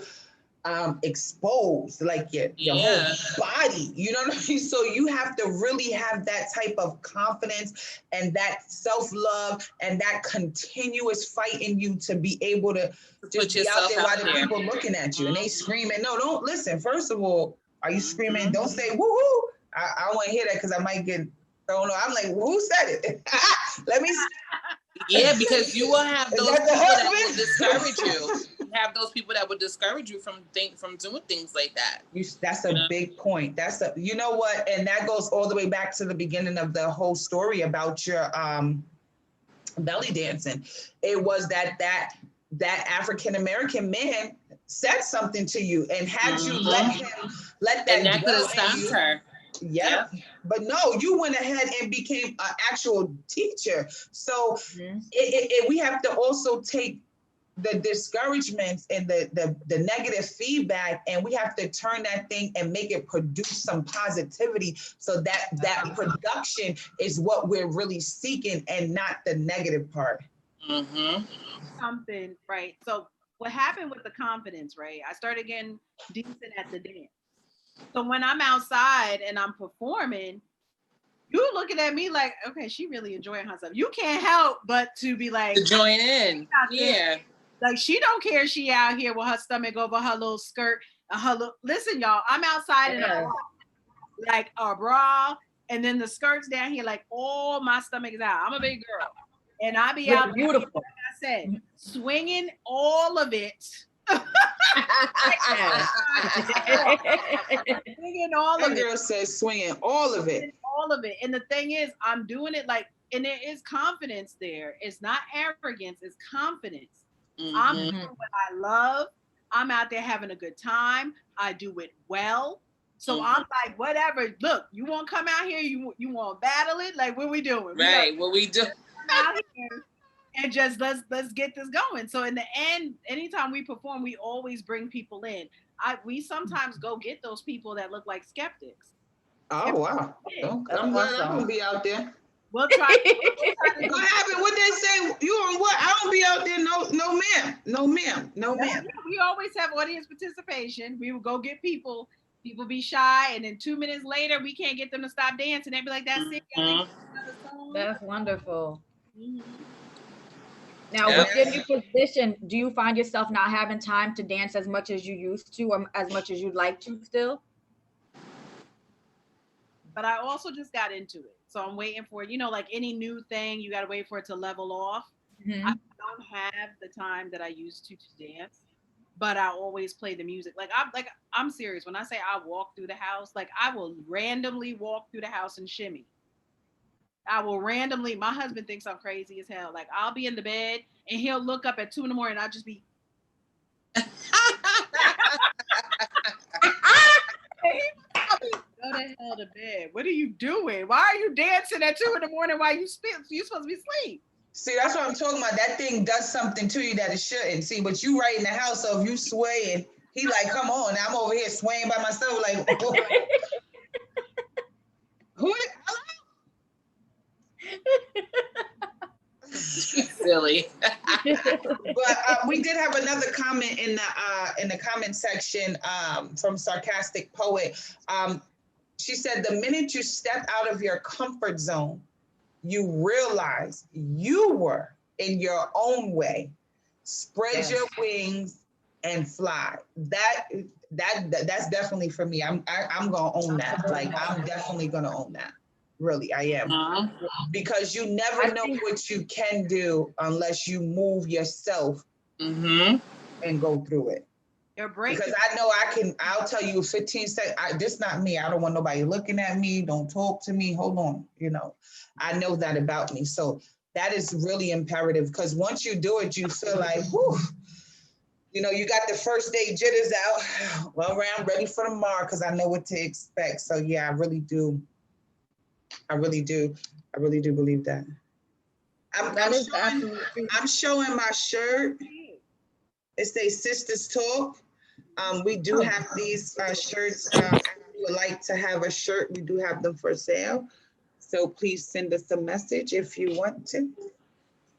exposed, like your whole body, you know what I mean? So you have to really have that type of confidence and that self-love and that continuous fight in you to be able to just be out there while the people looking at you and they screaming. No, don't listen. First of all, are you screaming? Don't say woohoo. I want to hear that because I might get thrown off. I'm like, well, who said it? Let me. Yeah, because you will have those people that will discourage you. You have those people that would discourage you from doing things like that. That's a big point. You know what? And that goes all the way back to the beginning of the whole story about your belly dancing. It was that African American man said something to you and had you let that. And that could have stopped her. Yeah. But no, you went ahead and became an actual teacher. So we have to also take the discouragements and the negative feedback, and we have to turn that thing and make it produce some positivity, so that production is what we're really seeking and not the negative part. Something, right? So what happened with the confidence, right? I started getting decent at the dance. So when I'm outside and I'm performing, you looking at me like, okay, she really enjoying herself. You can't help but to be like, to join in. Yeah. Like she don't care. She out here with her stomach over her little skirt. Listen, y'all, I'm outside in like a bra, and then the skirt's down here, like all my stomach is out. I'm a big girl, and I be out there, like I said, swinging all of it. Swinging all of it. That girl says swinging all of it. All of it. And the thing is, I'm doing it like, and there is confidence there. It's not arrogance, it's confidence. I'm doing what I love. I'm out there having a good time. I do it well. So I'm like, whatever. Look, you want to come out here? You want to battle it? Like, what we doing? Right. What we do? Come out here and just let's get this going. So in the end, anytime we perform, we always bring people in. We sometimes go get those people that look like skeptics. Oh wow! I'm gonna be out there. We'll try. What happened? What they say? You on what? I don't be out there. No, ma'am. No, ma'am. No, ma'am. We always have audience participation. We will go get people. People be shy, and then 2 minutes later, we can't get them to stop dancing. They be like, "That's it." That's wonderful. Now, with your new position, do you find yourself not having time to dance as much as you used to, or as much as you'd like to still? But I also just got into it. So I'm waiting for it. You know, like any new thing, you got to wait for it to level off. I don't have the time that I used to dance, but I always play the music. I'm serious. When I say I walk through the house, like I will randomly walk through the house and shimmy. I will randomly, my husband thinks I'm crazy as hell. Like I'll be in the bed and he'll look up at 2 a.m. and I'll just be. Go the hell to bed. What are you doing? Why are you dancing at 2 a.m. while you supposed to be asleep? See, that's what I'm talking about. That thing does something to you that it shouldn't. See, but you right in the house, so if you swaying, he like, come on. I'm over here swaying by myself, like, oh. Who? Silly. But we did have another comment in the comment section from Sarcastic Poet. She said, the minute you step out of your comfort zone, you realize you were in your own way. Spread your wings and fly. That's definitely for me. I'm gonna own that. Like I'm definitely gonna own that. Really, I am. Because you never know what you can do unless you move yourself and go through it. Because I know I'll tell you 15 seconds, this not me. I don't want nobody looking at me. Don't talk to me. Hold on. You know, I know that about me. So that is really imperative because once you do it, you feel like, whew, You know, you got the first day jitters out. Well, I'm ready for tomorrow because I know what to expect. So yeah, I really do. I really do. I really do believe that. I'm showing my shirt. It says Sistas Talk. We do have these shirts. If you would like to have a shirt, we do have them for sale. So please send us a message if you want to.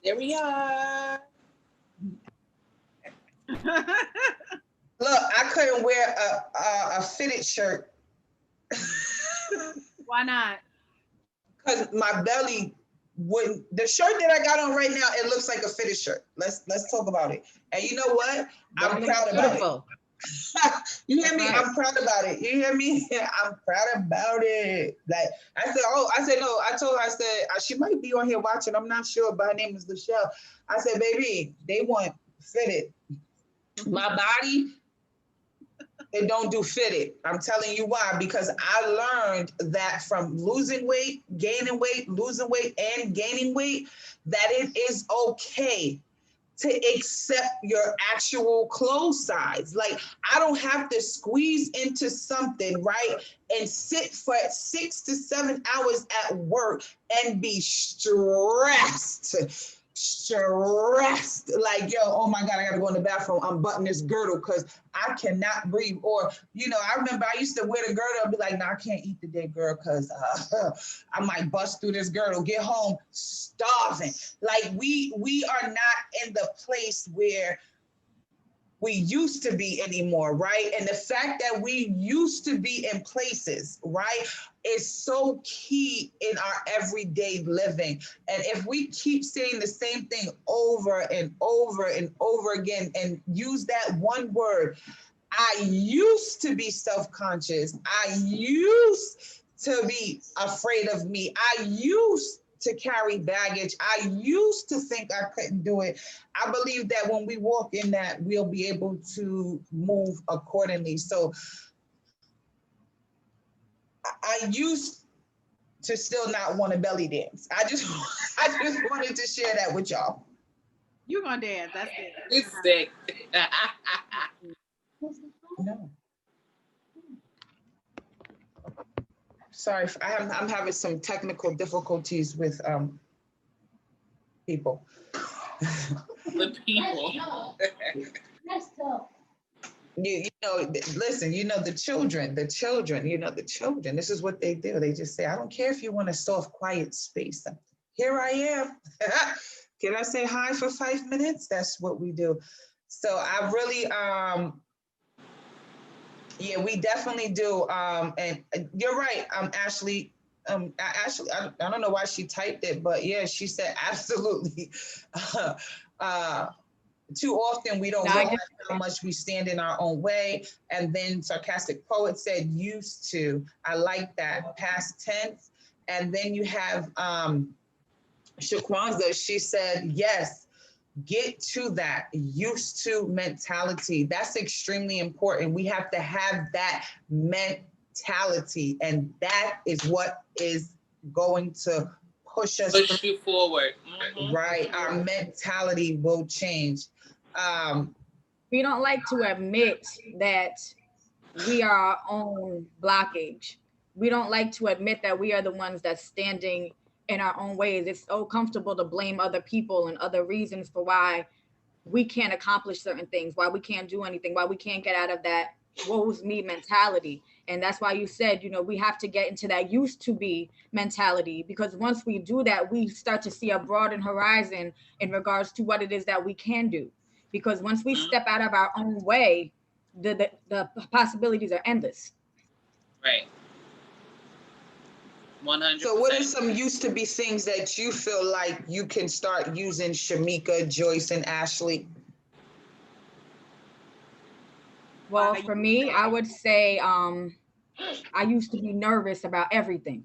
There we are. Look, I couldn't wear a fitted shirt. Why not? Because my belly wouldn't. The shirt that I got on right now, it looks like a fitted shirt. Let's talk about it. And you know what? I'm proud about it. You hear me? I'm proud about it. You hear me? I'm proud about it. Like I said, no. I told her, I said she might be on here watching. I'm not sure, but her name is Michelle. I said, baby, they want fitted. My body, it don't do fitted. I'm telling you why, because I learned that from losing weight, gaining weight, losing weight, and gaining weight, that it is okay to accept your actual clothes size. Like I don't have to squeeze into something, right? And sit for 6 to 7 hours at work and be stressed. Like, yo, oh my God, I gotta go in the bathroom, unbutton this girdle because I cannot breathe. Or, you know, I remember I used to wear the girdle and be like, no, I can't eat today, girl, because I might bust through this girdle, get home starving. Like we are not in the place where we used to be anymore, right? And the fact that we used to be in places, right, is so key in our everyday living. And if we keep saying the same thing over and over and over again and use that one word, I used to be self-conscious. I used to be afraid of me. I used to carry baggage. I used to think I couldn't do it. I believe that when we walk in that, we'll be able to move accordingly. So I used to still not want to belly dance. I just wanted to share that with y'all. You're gonna dance. That's it. It's sick. No. Sorry, I'm having some technical difficulties with people. The people. You know, listen, you know, the children, this is what they do. They just say, I don't care if you want a soft, quiet space. Here I am. Can I say hi for 5 minutes? That's what we do. So I really, yeah, we definitely do. And you're right, Ashley. Ashley, I don't know why she typed it, but yeah, she said absolutely. Too often we don't realize how much we stand in our own way. And then Sarcastic Poet said used to. I like that, past tense. And then you have Shaquanza, she said, yes, get to that used to mentality. That's extremely important. We have to have that mentality, and that is what is going to push you forward. Mm-hmm. Right, our mentality will change. We don't like to admit that we are our own blockage. We don't like to admit that we are the ones that's standing in our own ways. It's so comfortable to blame other people and other reasons for why we can't accomplish certain things, why we can't do anything, why we can't get out of that woe's me mentality. And that's why you said, you know, we have to get into that used to be mentality, because once we do that, we start to see a broadened horizon in regards to what it is that we can do. Because once we step out of our own way, the possibilities are endless. Right. 100%. So what are some used to be things that you feel like you can start using, Shamika, Joyce, and Ashley? Well, for me, I would say I used to be nervous about everything.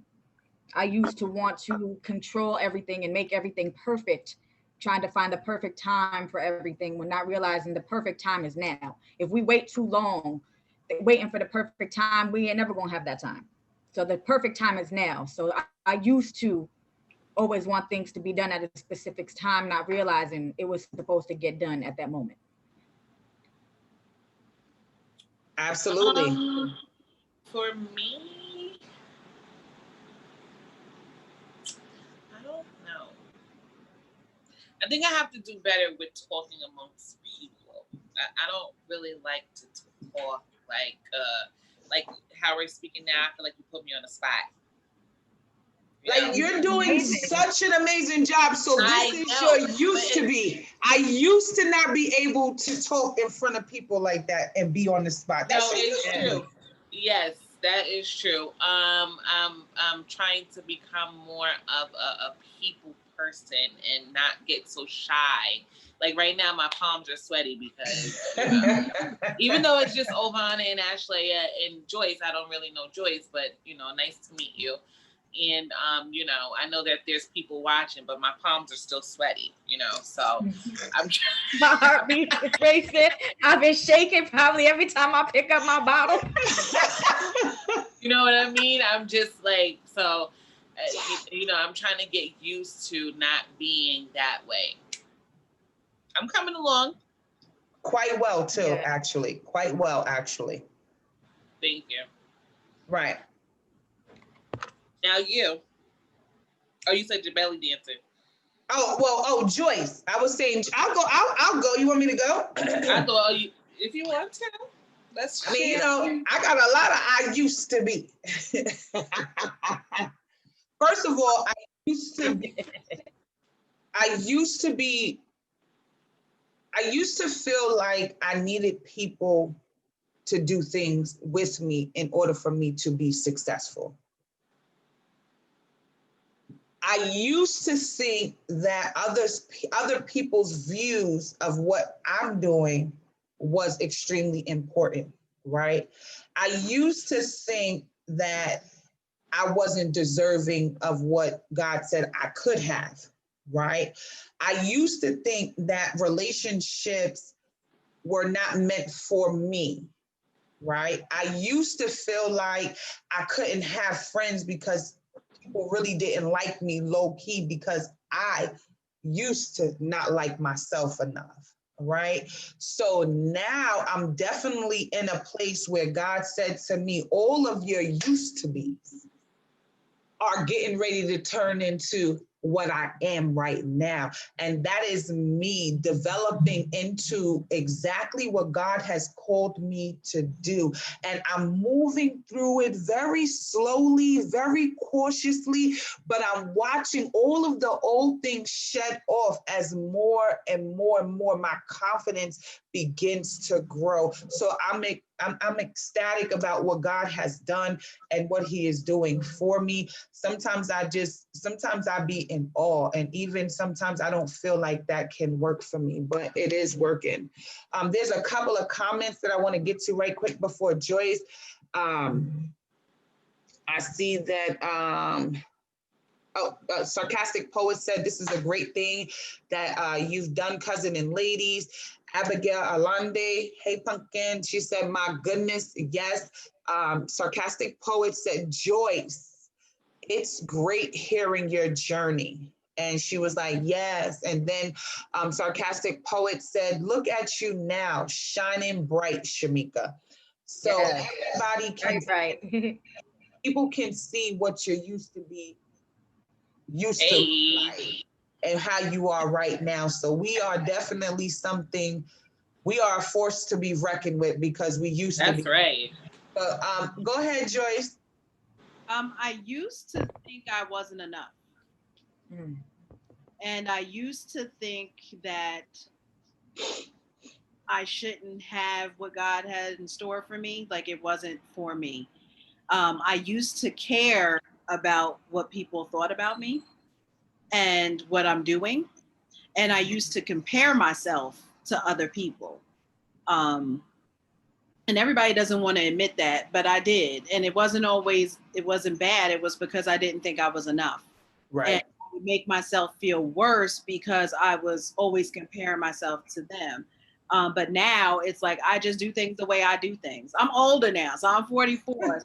I used to want to control everything and make everything perfect, trying to find the perfect time for everything when not realizing the perfect time is now. If we wait too long, waiting for the perfect time, we ain't never gonna have that time. So the perfect time is now. So I used to always want things to be done at a specific time, not realizing it was supposed to get done at that moment. Absolutely. For me, I don't know. I think I have to do better with talking amongst people. I don't really like to talk like how we're speaking now. I feel like you put me on the spot. Like you're doing such an amazing job. So this is your used to be. I used to not be able to talk in front of people like that and be on the spot. That's true. Yes, that is true. I'm trying to become more of a people person and not get so shy. Like right now, my palms are sweaty because even though it's just Ovana and Ashley and Joyce, I don't really know Joyce, but nice to meet you. And I know that there's people watching, but my palms are still sweaty, so I'm my heartbeat is racing. I've been shaking probably every time I pick up my bottle. You know what I mean? I'm just like, so I'm trying to get used to not being that way. I'm coming along. Quite well too, actually. Quite well, actually. Thank you. Right. Now you. Oh, you said your belly dancing. Oh, Joyce. I was saying, I'll go. You want me to go? I thought if you want to. Let's I mean, I got a lot of I used to be. First of all, I used to feel like I needed people to do things with me in order for me to be successful. I used to think that other people's views of what I'm doing was extremely important, right? I used to think that I wasn't deserving of what God said I could have, right? I used to think that relationships were not meant for me, right? I used to feel like I couldn't have friends because people really didn't like me low key because I used to not like myself enough, right? So now I'm definitely in a place where God said to me, all of your used to be's are getting ready to turn into what I am right now. And that is me developing into exactly what God has called me to do. And I'm moving through it very slowly, very cautiously, but I'm watching all of the old things shed off as more and more and more my confidence begins to grow. So I'm ecstatic about what God has done and what he is doing for me. Sometimes I be in awe, and even sometimes I don't feel like that can work for me, but it is working. There's a couple of comments that I want to get to right quick before Joyce. I see that Sarcastic Poet said, this is a great thing that you've done, cousin and ladies. Abigail Alande, hey pumpkin, she said, my goodness, yes. Sarcastic Poet said, Joyce, it's great hearing your journey. And she was like, yes. And then Sarcastic Poet said, look at you now, shining bright, Shamika. So everybody can, people can see what you used to be, used to look like, and how you are right now. So we are definitely something, we are a force to be reckoned with because we used to be. That's right. But go ahead, Joyce. I used to think I wasn't enough. And I used to think that I shouldn't have what God had in store for me, like it wasn't for me. I used to care about what people thought about me and what I'm doing. And I used to compare myself to other people. And everybody doesn't want to admit that, but I did. And it wasn't bad. It was because I didn't think I was enough. Right. And I would make myself feel worse because I was always comparing myself to them. But now it's like, I just do things the way I do things. I'm older now, so I'm 44.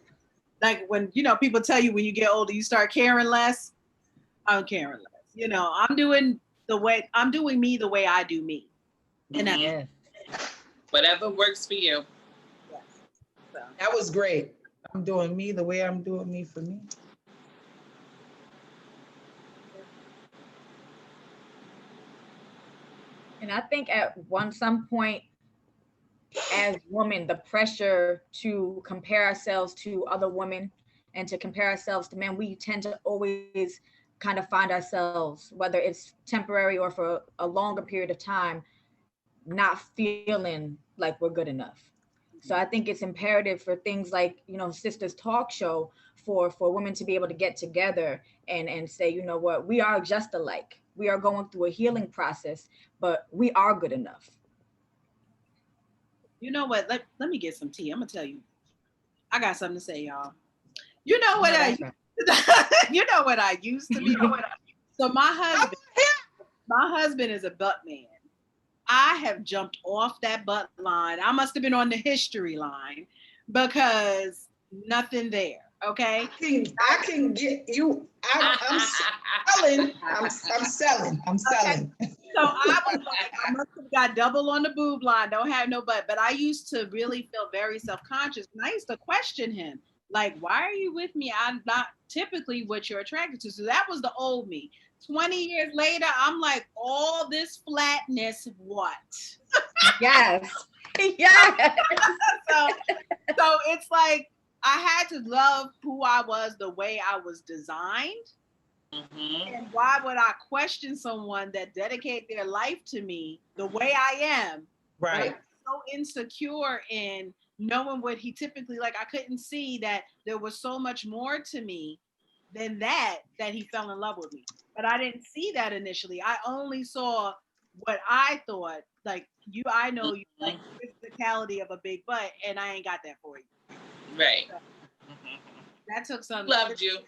Like when, people tell you when you get older, you start caring less. I'm caring less. I'm doing me the way I do me. And whatever works for you. Yes. So. That was great. I'm doing me the way I'm doing me for me. And I think at some point as women, the pressure to compare ourselves to other women and to compare ourselves to men, we tend to always kind of find ourselves, whether it's temporary or for a longer period of time, not feeling like we're good enough. So I think it's imperative for things like, Sisters Talk Show for women to be able to get together and say, you know what, we are just alike. We are going through a healing process, but we are good enough. You know what? Let me get some tea. I'm gonna tell you. I got something to say, y'all. You know what you know what I used to be. So my husband is a butt man. I have jumped off that butt line. I must have been on the history line because nothing there. Okay. I can get you. I'm selling. I'm selling. I'm selling. Okay. So I was like, I must have got double on the boob line. Don't have no butt. But I used to really feel very self-conscious. And I used to question him. Like, why are you with me? I'm not typically what you're attracted to. So that was the old me. 20 years later, I'm like, all this flatness, what? Yes. Yes. so it's like I had to love who I was the way I was designed. Mm-hmm. And why would I question someone that dedicate their life to me the way I am? Right. I'm so insecure in knowing what he typically like. I couldn't see that there was so much more to me than that he fell in love with me. But I didn't see that initially. I only saw what I thought. Like I know you like the physicality of a big butt, and I ain't got that for you. Right. So, that took some. Loved you.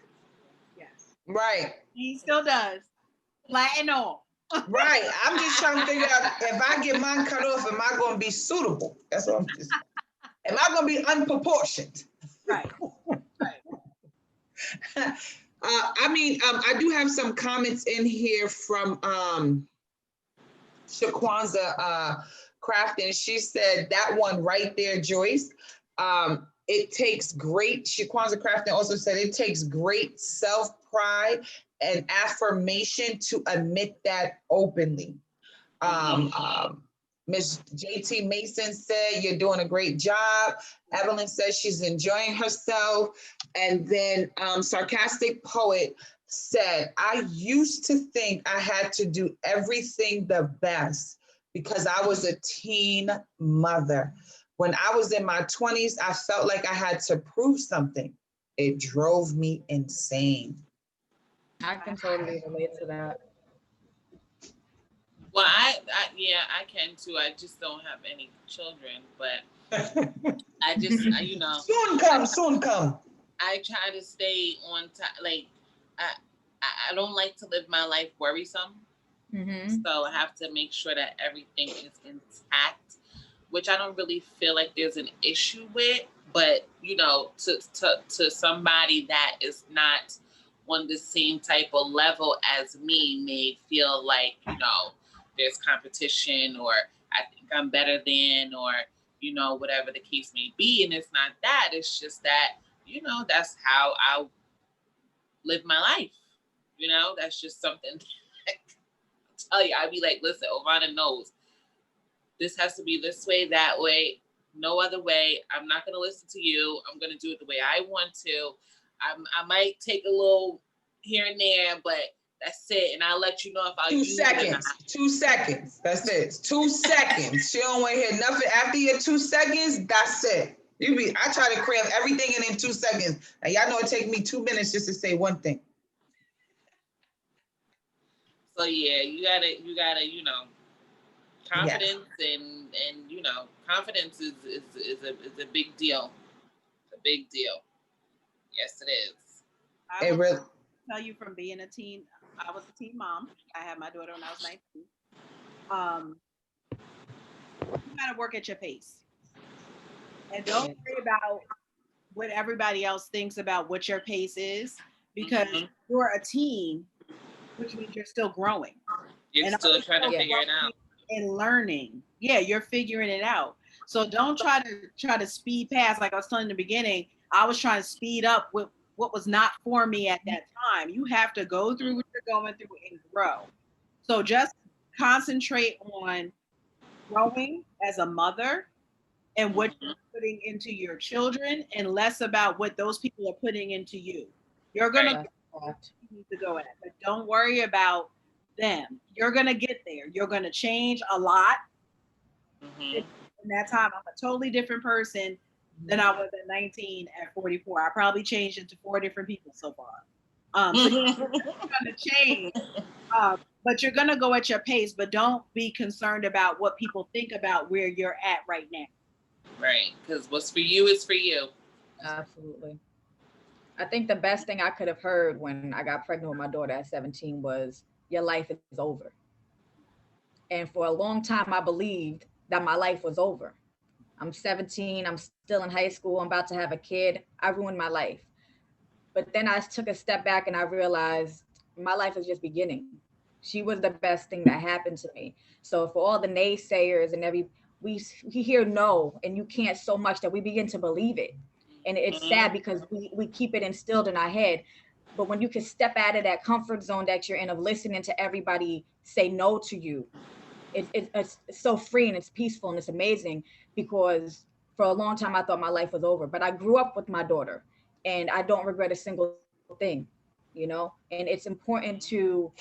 Yes. Right. He still does. Flat and all. Right. I'm just trying to figure out if I get mine cut off, am I going to be suitable? That's what I'm just. Am I going to be unproportioned? Right. Right. I do have some comments in here from Shaquanza Crafton. She said that one right there, Joyce. It takes great, Shaquanza Crafton also said it takes great self-pride and affirmation to admit that openly. Ms. JT Mason said, you're doing a great job. Evelyn says she's enjoying herself. And then Sarcastic Poet said, I used to think I had to do everything the best because I was a teen mother. When I was in my 20s, I felt like I had to prove something. It drove me insane. I can totally relate to that. Well, I can too. I just don't have any children, but I just, Soon come. I try to stay on time. Like, I don't like to live my life worrisome. Mm-hmm. So I have to make sure that everything is intact, which I don't really feel like there's an issue with. But, to somebody that is not on the same type of level as me may feel like, there's competition or I think I'm better than or, whatever the case may be. And it's not that. It's just that, that's how I live my life. That's just something I tell you. I'd be like, listen, Ovana knows this has to be this way, that way, no other way. I'm not going to listen to you. I'm going to do it the way I want to. I might take a little here and there, but that's it. And I'll let you know if I'll use it or not. 2 seconds. That's it. 2 seconds. She don't want to hear nothing. After your 2 seconds, that's it. I try to cram everything in 2 seconds. And y'all know it takes me 2 minutes just to say one thing. So yeah, you gotta, confidence and confidence is a big deal. It's a big deal. Yes, it is. I will tell you from being a teen. I was a teen mom. I had my daughter when I was 19. You gotta work at your pace, and don't worry about what everybody else thinks about what your pace is, because you're a teen, which means you're still growing. You're still trying to figure it out and learning. Yeah, you're figuring it out. So don't try to speed past. Like I was telling in the beginning, I was trying to speed up with what was not for me at that time. You have to go through what you're going through and grow. So just concentrate on growing as a mother and what you're putting into your children, and less about what those people are putting into you. You're gonna Right. need to go at, but don't worry about them. You're gonna get there. You're gonna change a lot. In that time, I'm a totally different person than I was at 19 at 44. I probably changed into 4 different people so far. So you're gonna change, but you're gonna go at your pace. But don't be concerned about what people think about where you're at right now. Right, because what's for you is for you. Absolutely. I think the best thing I could have heard when I got pregnant with my daughter at 17 was, your life is over. And for a long time, I believed that my life was over. I'm 17, I'm still in high school, I'm about to have a kid. I ruined my life. But then I took a step back and I realized my life is just beginning. She was the best thing that happened to me. So for all the naysayers and we hear no, and you can't so much that we begin to believe it. And it's sad because we keep it instilled in our head. But when you can step out of that comfort zone that you're in of listening to everybody say no to you, it's so free and it's peaceful and it's amazing, because for a long time I thought my life was over, but I grew up with my daughter and I don't regret a single thing, and it's important to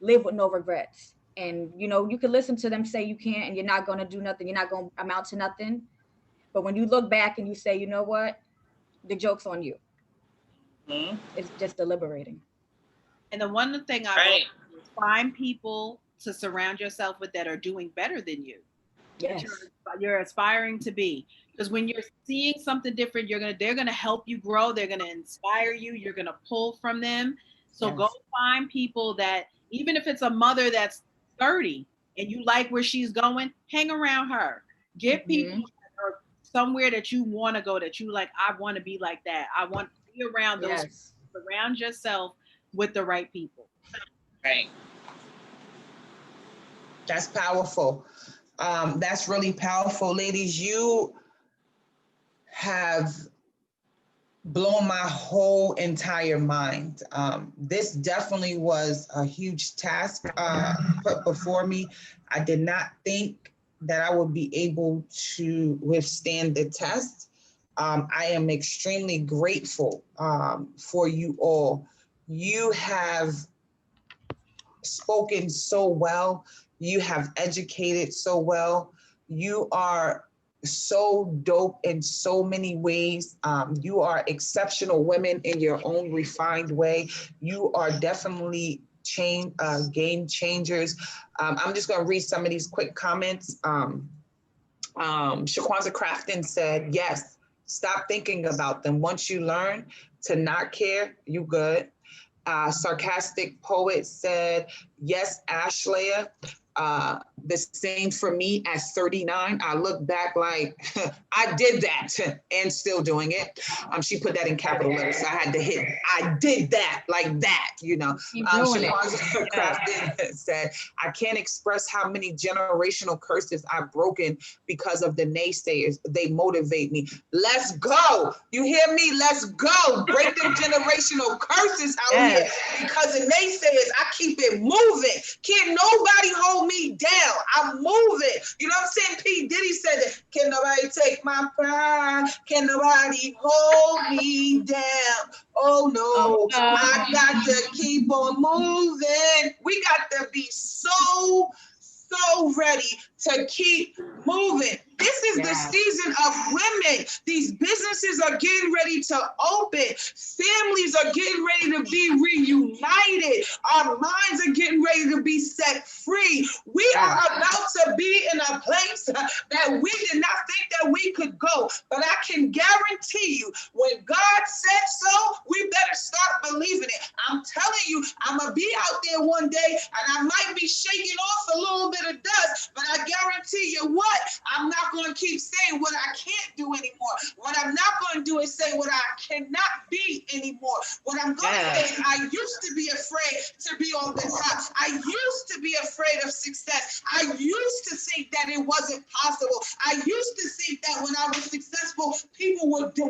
live with no regrets. And you can listen to them say you can't and you're not going to do nothing, you're not going to amount to nothing, but when you look back and you say, you know what, the joke's on you. It's just deliberating. And the one thing I will find people to surround yourself with that are doing better than you. Yes. You're aspiring to be. Because when you're seeing something different, they're gonna help you grow. They're gonna inspire you. You're gonna pull from them. So go find people that, even if it's a mother that's 30 and you like where she's going, hang around her. Get people that are somewhere that you want to go, that you like, I want to be like that. I want to be around those. Yes. Surround yourself with the right people. Right. That's powerful. That's really powerful. Ladies, you have blown my whole entire mind. This definitely was a huge task put before me. I did not think that I would be able to withstand the test. I am extremely grateful for you all. You have spoken so well. You have educated so well. You are so dope in so many ways. You are exceptional women in your own refined way. You are definitely game changers. I'm just going to read some of these quick comments. Shaquanza Crafton said, yes, stop thinking about them. Once you learn to not care, you good. Sarcastic Poet said, yes, Ashley. The same for me at 39. I look back like I did that and still doing it. She put that in capital letters, so I had to hit, I did that like that, Shaquanza Crafton said, I can't express how many generational curses I've broken because of the naysayers. They motivate me. Let's go. You hear me? Let's go. Break them generational curses out here because of naysayers. I keep it moving. Can't nobody hold me down. I'm moving. You know what I'm saying? P. Diddy said that. Can nobody take my pride? Can nobody hold me down? Oh no, I got to keep on moving. We got to be so ready to keep moving. This is the season of women. These businesses are getting ready to open. Families are getting ready to be reunited. Our minds are getting ready to be set free. We are about to be in a place that we did not think that we could go. But I can guarantee you, When God said so, we better start believing it. I'm telling you, I'm going to be out there one day and I might be shaking off a little bit of dust, but I guarantee you what? I'm not going to keep saying what I can't do anymore. What I'm not going to do is say what I cannot be anymore. What I'm going to say is I used to be afraid to be on the top. I used to be afraid of success. I used to think that it wasn't possible. I used to think that when I was successful, people would get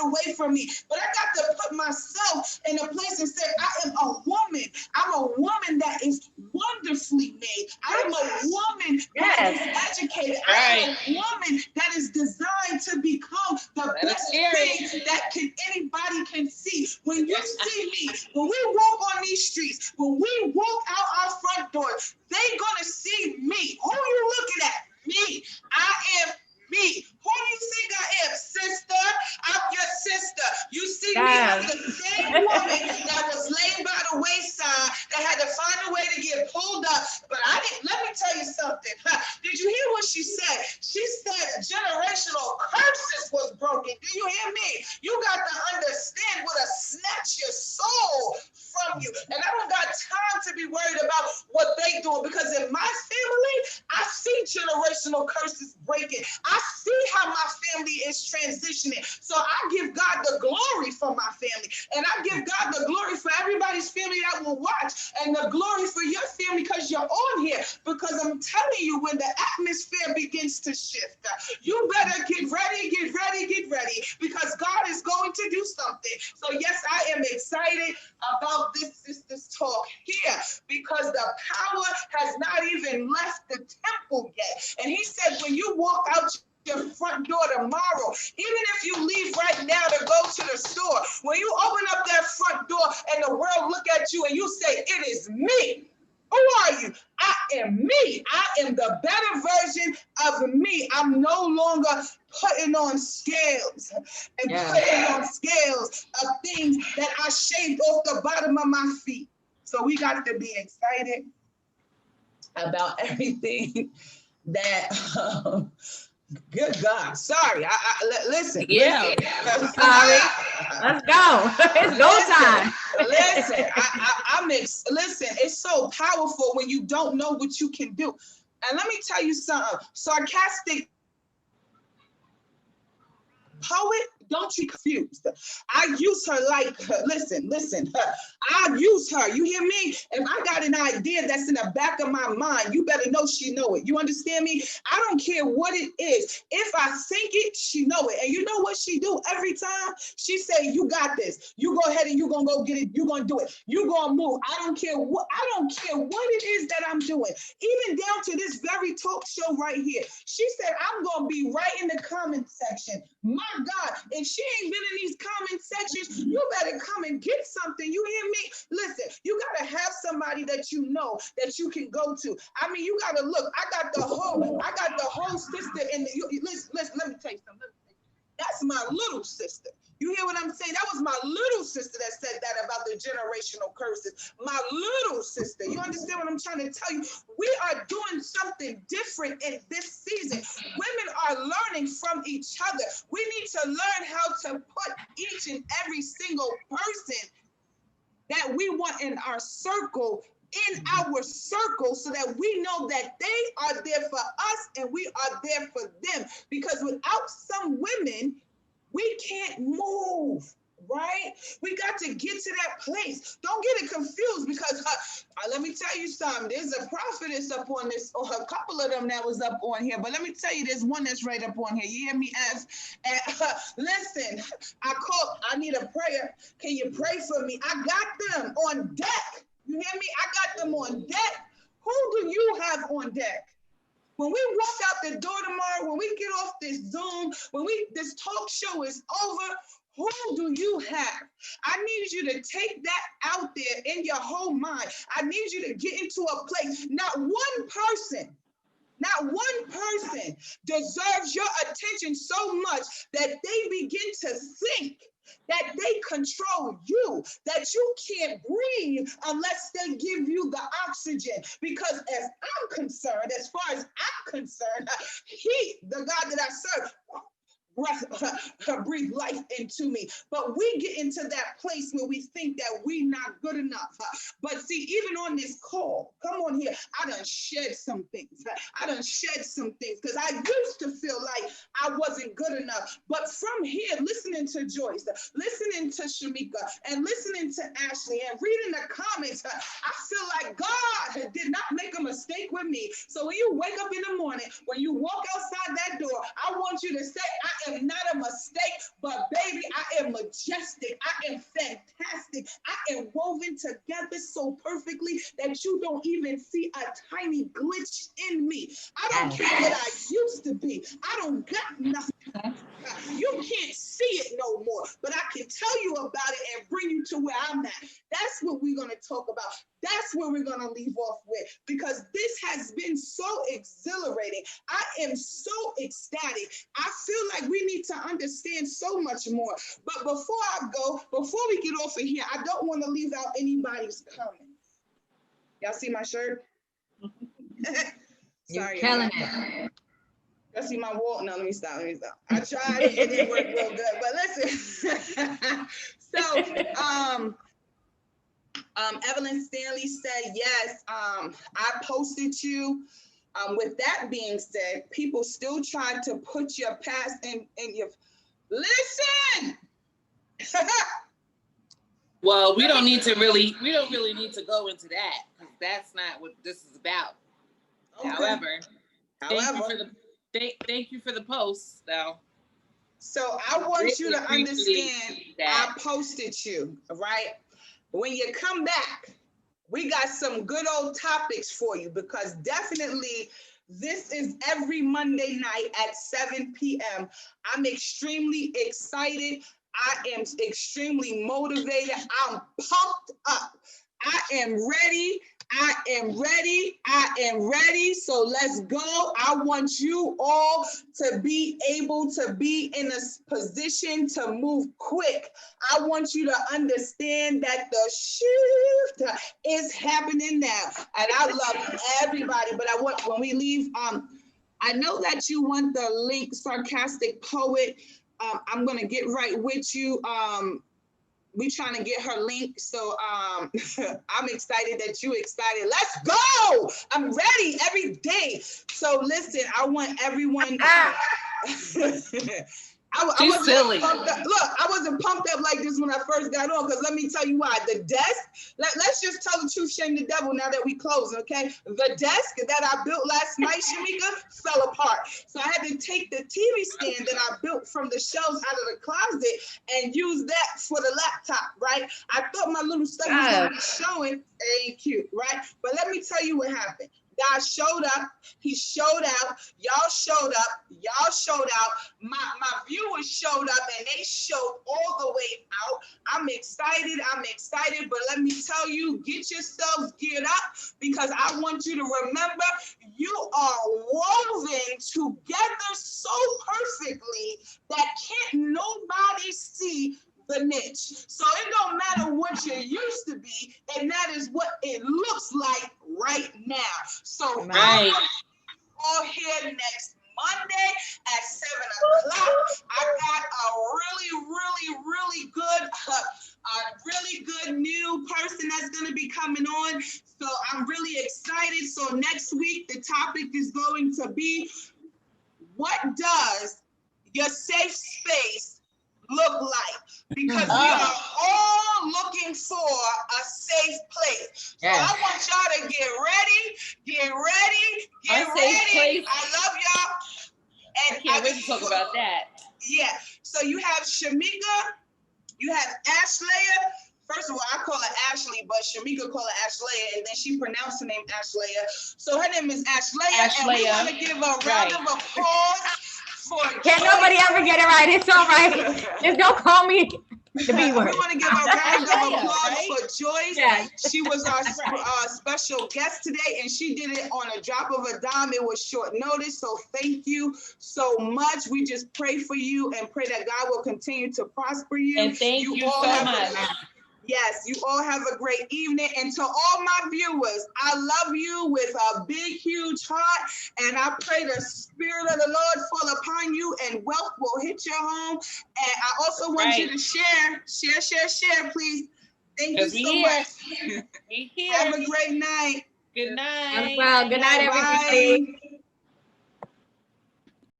away from me. But I got to put myself in a place and say, I am a woman. I'm a woman that is wonderfully made. I am a woman that is educated. I am a woman that is designed to become the best thing that anybody can see. When you see me, when we walk on these streets, when we walk out our front doors, they gonna see me. Who are you looking at? Me. I am me. Who do you think I am, sister? I'm your sister. You see me as the same woman that was laying by the wayside that had to find a way to get pulled up. But I didn't. Let me tell you something. Did you hear what she said? She said generational curses was broken. Do you hear me? You got to understand what a snatch your soul from you. And I don't got time to be worried about what they doing, because in my family, I see generational curses breaking. I see how my family is transitioning. So I give God the glory for my family. And I give God the glory for everybody's family that will watch, and the glory for your family because you're on here. Because I'm telling you, when the atmosphere begins to shift, you better get ready, get ready, get ready, because God is going to do something. So yes, I am excited about this Sistas Talk here, because the power has not even left the temple yet. And he said, when you walk out your front door tomorrow, even if you leave right now to go to the store, when you open up that front door and the world look at you and you say, it is me. Who are you? I am me. I am the better version of me. I'm no longer putting on scales and putting on scales of things that I shaved off the bottom of my feet. So we got to be excited about everything that good God. Sorry. Listen. Yeah. Sorry. Let's go. It's go time. Listen, it's so powerful when you don't know what you can do. And let me tell you something. Sarcastic poet, don't be confused. I use her like, listen, I use her. You hear me? If I got an idea that's in the back of my mind, you better know she know it. You understand me? I don't care what it is. If I think it, she know it. And you know what she do every time? She say, you got this. You go ahead and you gonna go get it. You gonna do it. You gonna move. I don't care what it is that I'm doing. Even down to this very talk show right here. She said, I'm gonna be right in the comment section. My God, if she ain't been in these comment sections, you better come and get something. You hear me? Listen, you gotta have somebody that you know that you can go to. I mean, you gotta look. I got the whole sister in the. Listen. Let me tell you something. That's my little sister. You hear what I'm saying? That was my little sister that said that about the generational curses. My little sister. You understand what I'm trying to tell you? We are doing something different in this season. Women are learning from each other. We need to learn how to put each and every single person that we want in our circle so that we know that they are there for us and we are there for them. Because without some women, we can't move, right? We got to get to that place. Don't get it confused, because let me tell you something. There's a prophetess up on this, or a couple of them that was up on here. But let me tell you, there's one that's right up on here. You hear me? Listen, I need a prayer. Can you pray for me? I got them on deck. You hear me? I got them on deck. Who do you have on deck? When we walk out the door tomorrow, when we get off this Zoom, this talk show is over, who do you have? I need you to take that out there in your whole mind. I need you to get into a place. Not one person deserves your attention so much that they begin to think that they control you, that you can't breathe unless they give you the oxygen. Because as far as I'm concerned, the God that I serve, breathe life into me. But we get into that place where we think that we not good enough. But see, even on this call, come on here, I done shed some things. I done shed some things because I used to feel like I wasn't good enough. But from here, listening to Joyce, listening to Shamika, and listening to Ashley, and reading the comments, I feel like God did not make a mistake with me. So when you wake up in the morning, when you walk outside that door, I want you to say, I am not a mistake, but baby, I am majestic. I am fantastic. I am woven together so perfectly that you don't even see a tiny glitch in me. I don't care what I used to be. I don't got nothing. You can't see it no more, but I can tell you about it and bring you to where I'm at. That's what we're going to talk about. That's where we're going to leave off with, because this has been so exhilarating. I am so ecstatic. I feel like we need to understand so much more. But before we get off of here, I don't want to leave out anybody's comments. Y'all see my shirt? You're killing it. Y'all see my wall? No, let me stop. I tried it didn't work real good, but listen. So, Evelyn Stanley said, yes, I posted you. With that being said, people still try to put your past in your, listen. Well, we don't really need to go into that, because that's not what this is about. Okay. However, thank you for the post, though. So I want you to understand, I posted you, right? When you come back, we got some good old topics for you, because definitely this is every Monday night at 7 p.m. I'm extremely excited. I am extremely motivated. I'm pumped up. I am ready. I am ready. I am ready. So let's go. I want you all to be able to be in a position to move quick. I want you to understand that the shift is happening now. And I love everybody, but I want, when we leave, I know that you want the link, Sarcastic Poet. I'm going to get right with you. We trying to get her link, so I'm excited that you excited. Let's go! I'm ready every day. So listen, I want everyone. I wasn't silly. Pumped up. Look, I wasn't pumped up like this when I first got on, because let me tell you why. The desk, let's just tell the truth, shame the devil now that we closing, okay? The desk that I built last night, Shamika, fell apart. So I had to take the TV stand that I built from the shelves out of the closet and use that for the laptop, right? I thought my little stuff was going to be showing. It ain't cute, right? But let me tell you what happened. God showed up. He showed out. Y'all showed up. Y'all showed out. My viewers showed up, and they showed all the way out. I'm excited. But let me tell you, get yourselves geared up, because I want you to remember you are woven together so perfectly that can't nobody see the niche. So it don't matter what you used to be, and that is what it looks like right now. So right. All here next Monday at 7 o'clock. I got a really good new person that's going to be coming on. So I'm really excited. So next week, the topic is going to be, what does your safe space look like? Because we are all looking for a safe place. So I want y'all to get ready. Place. I love y'all. And I can't wait to talk about that. Yeah. So you have Shamika, you have Ashleigh. First of all, I call her Ashley, but Shamika call her Ashleigh, and then she pronounced her name Ashleigh. So her name is Ashleigh, and we want to give a round of applause for Can't nobody ever get it right. It's all right. Just don't call me the B word. We want to give a round of applause for Joyce. Yeah. She was our special guest today, and she did it on a drop of a dime. It was short notice, so thank you so much. We just pray for you and pray that God will continue to prosper you. And thank you so much. Yes, you all have a great evening. And to all my viewers, I love you with a big, huge heart. And I pray the Spirit of the Lord fall upon you and wealth will hit your home. And I also want you to share, please. Thank you so much. We here. Have a great night. Good night. Well, good night, everybody. Bye.